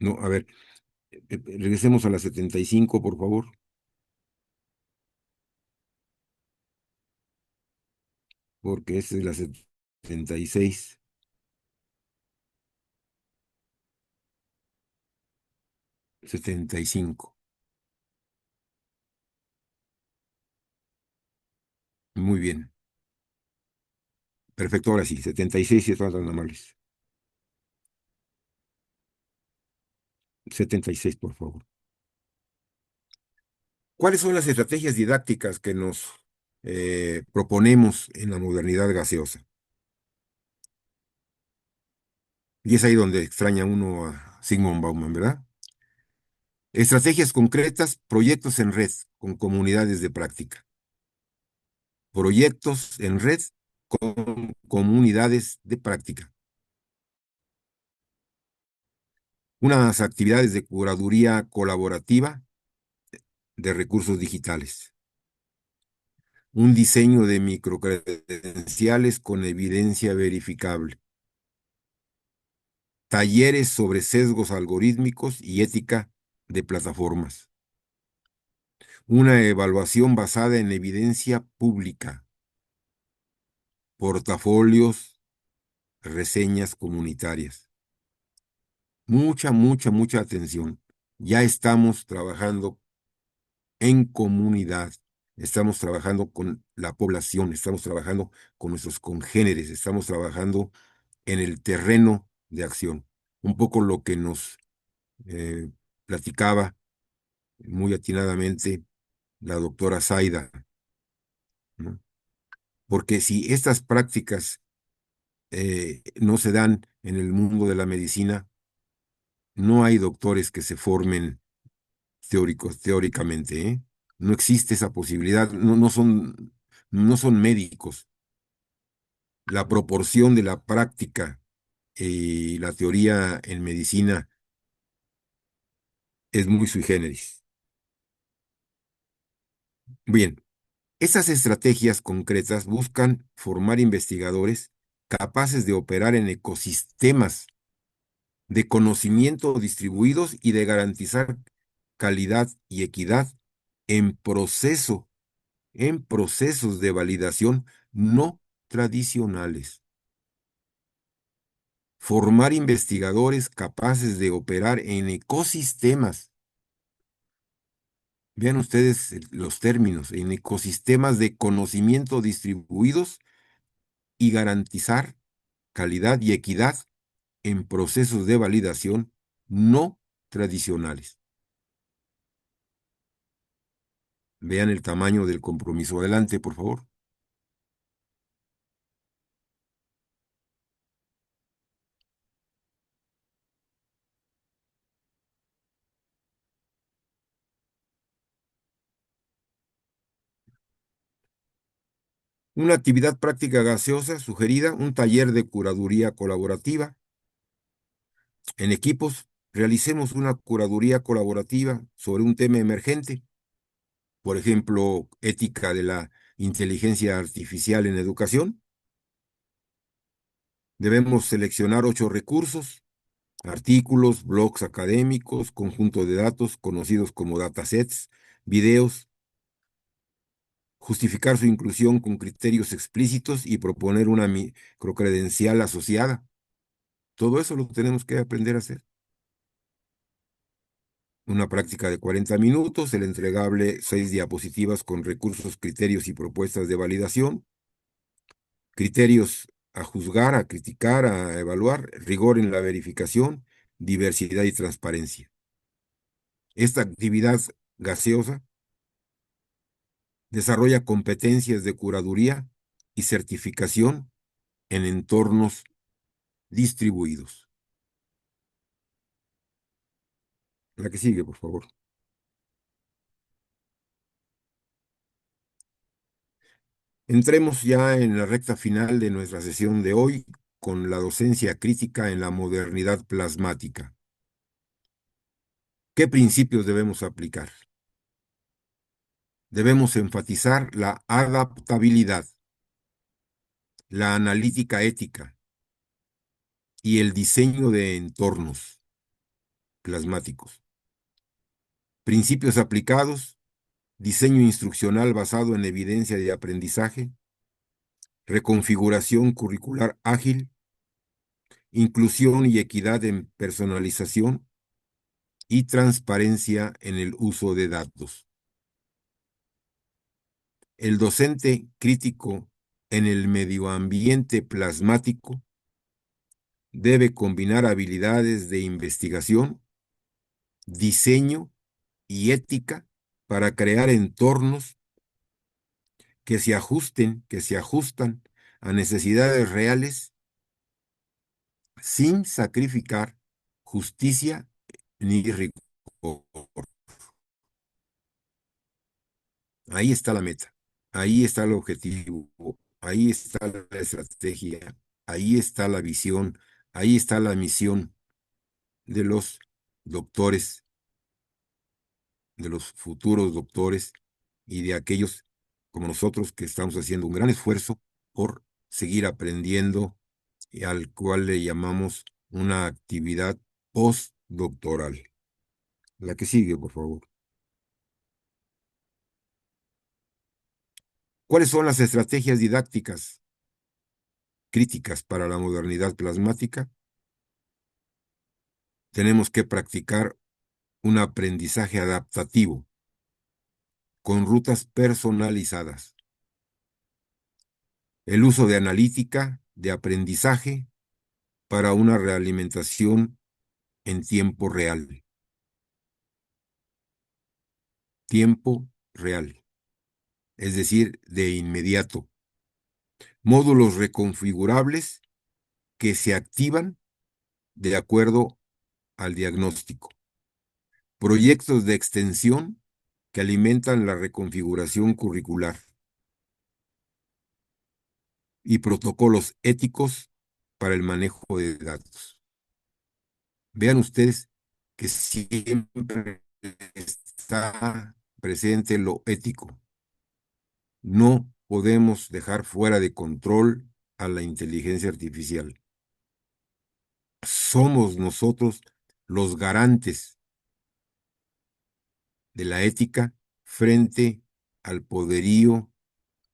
No, a ver, regresemos a la 75, por favor, porque esta es la 76, 75. Muy bien. Perfecto, ahora sí, 76 si están tan amables. 76, por favor. ¿Cuáles son las estrategias didácticas que nos proponemos en la modernidad gaseosa? Y es ahí donde extraña uno a Sigmund Bauman, ¿verdad? Estrategias concretas, proyectos en red con comunidades de práctica. Proyectos en red con comunidades de práctica. Unas actividades de curaduría colaborativa de recursos digitales. Un diseño de microcredenciales con evidencia verificable. Talleres sobre sesgos algorítmicos y ética de plataformas. Una evaluación basada en evidencia pública. Portafolios, reseñas comunitarias. Mucha atención. Ya estamos trabajando en comunidad, estamos trabajando con la población, estamos trabajando con nuestros congéneres, estamos trabajando en el terreno de acción. Un poco lo que nos eh, platicaba muy atinadamente la doctora Zaida, ¿no? Porque si estas prácticas no se dan en el mundo de la medicina, no hay doctores que se formen teóricamente, ¿eh? No existe esa posibilidad, no son médicos. La proporción de la práctica y la teoría en medicina es muy sui generis. Bien, estas estrategias concretas buscan formar investigadores capaces de operar en ecosistemas de conocimiento distribuidos y de garantizar calidad y equidad en proceso, en procesos de validación no tradicionales. Formar investigadores capaces de operar en ecosistemas. Vean ustedes los términos, en ecosistemas de conocimiento distribuidos y garantizar calidad y equidad en procesos de validación no tradicionales. Vean el tamaño del compromiso. Adelante, por favor. Una actividad práctica gaseosa sugerida, un taller de curaduría colaborativa. En equipos, realicemos una curaduría colaborativa sobre un tema emergente, por ejemplo, ética de la inteligencia artificial en educación. Debemos seleccionar 8 recursos: artículos, blogs académicos, conjunto de datos conocidos como datasets, videos, justificar su inclusión con criterios explícitos y proponer una microcredencial asociada. Todo eso lo tenemos que aprender a hacer. Una práctica de 40 minutos, el entregable 6 diapositivas con recursos, criterios y propuestas de validación, criterios a juzgar, a criticar, a evaluar, rigor en la verificación, diversidad y transparencia. Esta actividad gaseosa desarrolla competencias de curaduría y certificación en entornos distribuidos. La que sigue, por favor. Entremos ya en la recta final de nuestra sesión de hoy con la docencia crítica en la modernidad plasmática. ¿Qué principios debemos aplicar? Debemos enfatizar la adaptabilidad, la analítica ética y el diseño de entornos plasmáticos. Principios aplicados: diseño instruccional basado en evidencia de aprendizaje, reconfiguración curricular ágil, inclusión y equidad en personalización y transparencia en el uso de datos. El docente crítico en el medioambiente plasmático debe combinar habilidades de investigación, diseño y ética para crear entornos que se ajustan a necesidades reales sin sacrificar justicia ni rigor. Ahí está la meta, ahí está el objetivo, ahí está la estrategia, ahí está la visión, ahí está la misión de los doctores, de los futuros doctores y de aquellos como nosotros que estamos haciendo un gran esfuerzo por seguir aprendiendo y al cual le llamamos una actividad postdoctoral. La que sigue, por favor. ¿Cuáles son las estrategias didácticas críticas para la modernidad plasmática? Tenemos que practicar un aprendizaje adaptativo con rutas personalizadas, el uso de analítica de aprendizaje para una realimentación en tiempo real, es decir, de inmediato. Módulos reconfigurables que se activan de acuerdo al diagnóstico. Proyectos de extensión que alimentan la reconfiguración curricular. Y protocolos éticos para el manejo de datos. Vean ustedes que siempre está presente lo ético. No podemos dejar fuera de control a la inteligencia artificial. Somos nosotros los garantes de la ética frente al poderío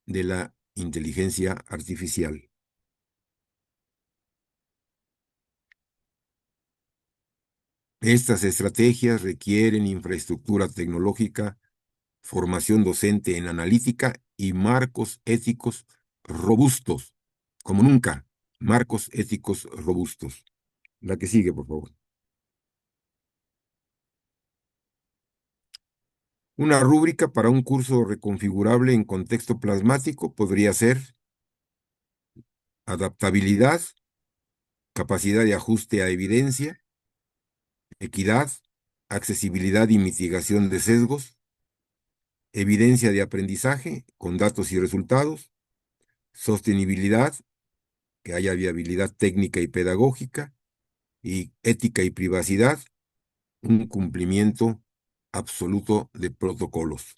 de la inteligencia artificial. Estas estrategias requieren infraestructura tecnológica, formación docente en analítica y marcos éticos robustos, como nunca, marcos éticos robustos. La que sigue, por favor. Una rúbrica para un curso reconfigurable en contexto plasmático podría ser adaptabilidad, capacidad de ajuste a evidencia, equidad, accesibilidad y mitigación de sesgos, evidencia de aprendizaje con datos y resultados, sostenibilidad, que haya viabilidad técnica y pedagógica, y ética y privacidad, un cumplimiento absoluto de protocolos.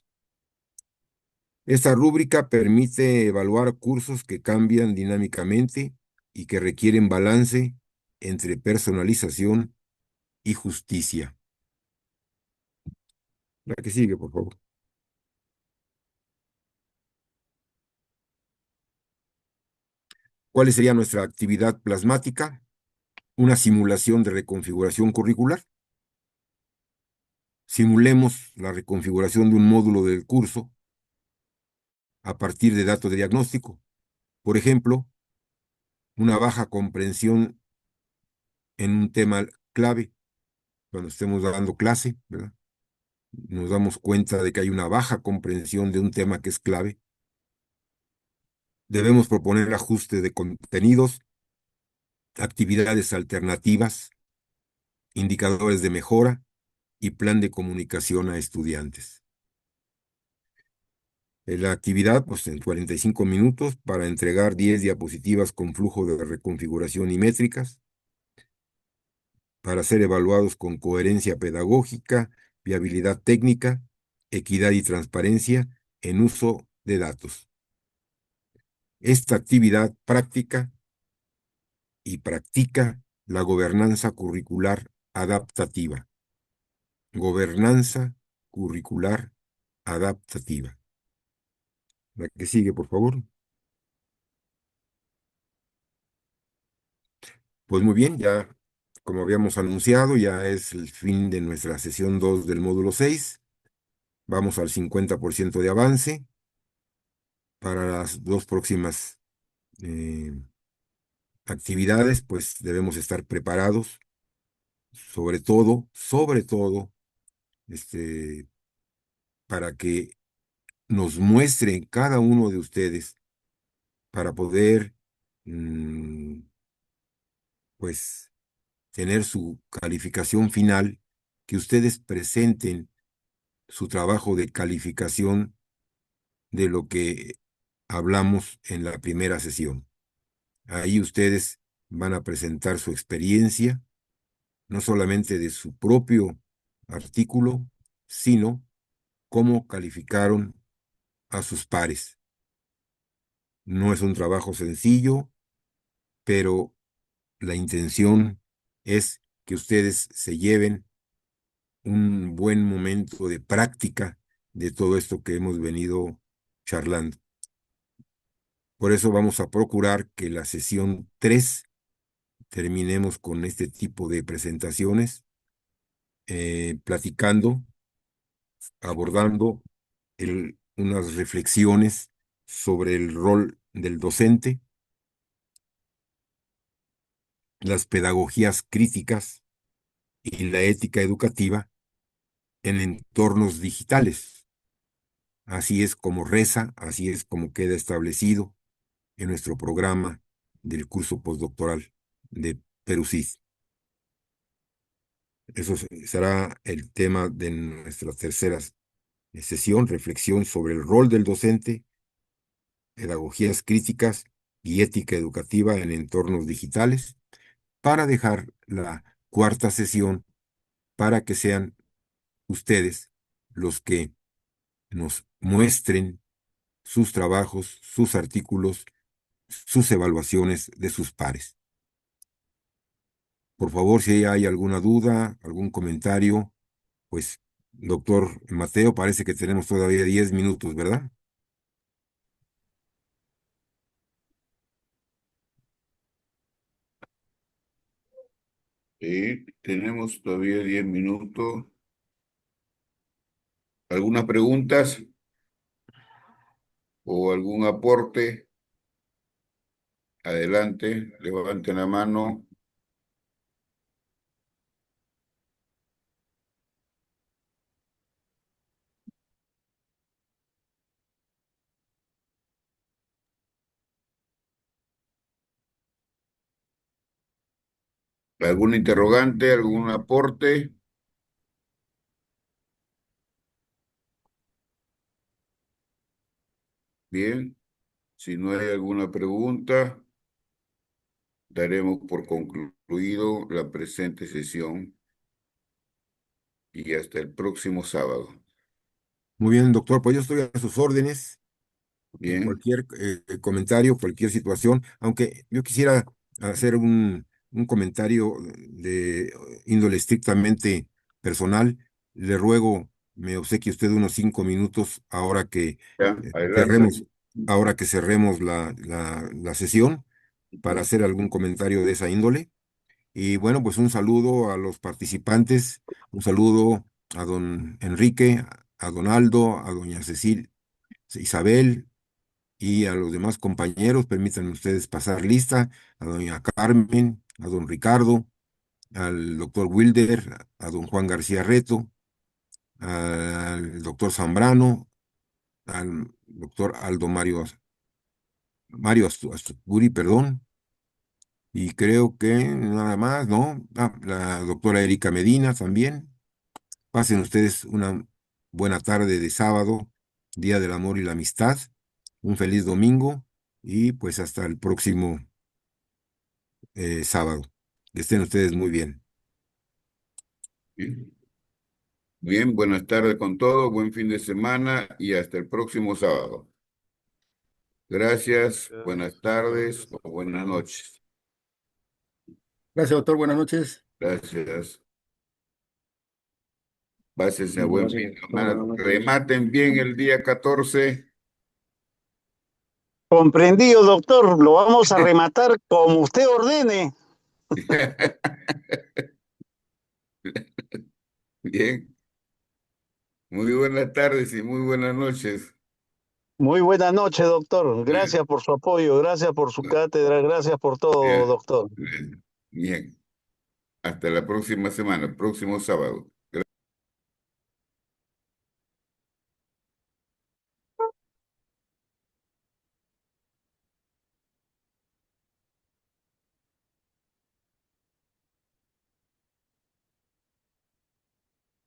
Esta rúbrica permite evaluar cursos que cambian dinámicamente y que requieren balance entre personalización y justicia. La que sigue, por favor. ¿Cuál sería nuestra actividad plasmática? Una simulación de reconfiguración curricular. Simulemos la reconfiguración de un módulo del curso a partir de datos de diagnóstico. Por ejemplo, una baja comprensión en un tema clave, cuando estemos dando clase, ¿verdad? Nos damos cuenta de que hay una baja comprensión de un tema que es clave. Debemos proponer ajustes de contenidos, actividades alternativas, indicadores de mejora y plan de comunicación a estudiantes. La actividad, pues en 45 minutos para entregar 10 diapositivas con flujo de reconfiguración y métricas, para ser evaluados con coherencia pedagógica, viabilidad técnica, equidad y transparencia en uso de datos. Esta actividad práctica y practica la gobernanza curricular adaptativa. Gobernanza curricular adaptativa. La que sigue, por favor. Pues muy bien, ya como habíamos anunciado, ya es el fin de nuestra sesión 2 del módulo 6. Vamos al 50% de avance para las dos próximas eh, actividades, pues debemos estar preparados, sobre todo, este, para que nos muestren cada uno de ustedes para poder, pues, tener su calificación final, que ustedes presenten su trabajo de calificación de lo que hablamos en la primera sesión. Ahí ustedes van a presentar su experiencia, no solamente de su propio artículo, sino cómo calificaron a sus pares. No es un trabajo sencillo, pero la intención es que ustedes se lleven un buen momento de práctica de todo esto que hemos venido charlando. Por eso vamos a procurar que la sesión 3 terminemos con este tipo de presentaciones, platicando, abordando unas reflexiones sobre el rol del docente, las pedagogías críticas y la ética educativa en entornos digitales. Así es como reza, así es como queda establecido en nuestro programa del curso postdoctoral de PERUCIS. Eso será el tema de nuestra tercera sesión, reflexión sobre el rol del docente, pedagogías críticas y ética educativa en entornos digitales, para dejar la cuarta sesión para que sean ustedes los que nos muestren sus trabajos, sus artículos, sus evaluaciones de sus pares. Por favor, si hay alguna duda, algún comentario, pues, doctor Mateo, parece que tenemos todavía 10 minutos, ¿verdad? Sí, tenemos todavía 10 minutos. ¿Algunas preguntas o algún aporte? Adelante, levanten la mano. ¿Algún interrogante, algún aporte? Bien, Si no hay alguna pregunta, daremos por concluido la presente sesión y hasta el próximo sábado. Muy bien, doctor, pues yo estoy a sus órdenes. Bien, Cualquier comentario, cualquier situación, aunque yo quisiera hacer un comentario de índole estrictamente personal, le ruego, me obsequie usted unos 5 minutos ya, adelante. cerremos, ahora que cerremos la sesión para hacer algún comentario de esa índole. Y bueno, pues un saludo a los participantes, un saludo a don Enrique, a don Aldo, a doña Cecil, Isabel y a los demás compañeros. Permítanme ustedes pasar lista: a doña Carmen, a don Ricardo, al doctor Wilder, a don Juan García Reto, al doctor Zambrano, al doctor Aldo Mario Asturi, perdón, y creo que nada más, ¿no? Ah, la doctora Erika Medina también. Pasen ustedes una buena tarde de sábado, Día del Amor y la Amistad, un feliz domingo y pues hasta el próximo sábado. Que estén ustedes muy bien. Bien, bien, buenas tardes con todos, buen fin de semana y hasta el próximo sábado. Gracias, buenas tardes o buenas noches. Gracias, doctor. Buenas noches. Gracias. Pásense a buen Gracias, fin de doctor. semana. Buenas noches. Rematen bien el día 14. Comprendido, doctor. Lo vamos a rematar como usted ordene. Bien, muy buenas tardes y muy buenas noches. Muy buena noche, doctor. Bien, Gracias por su apoyo, gracias por su cátedra, gracias por todo, bien, doctor. bien. Hasta la próxima semana, próximo sábado.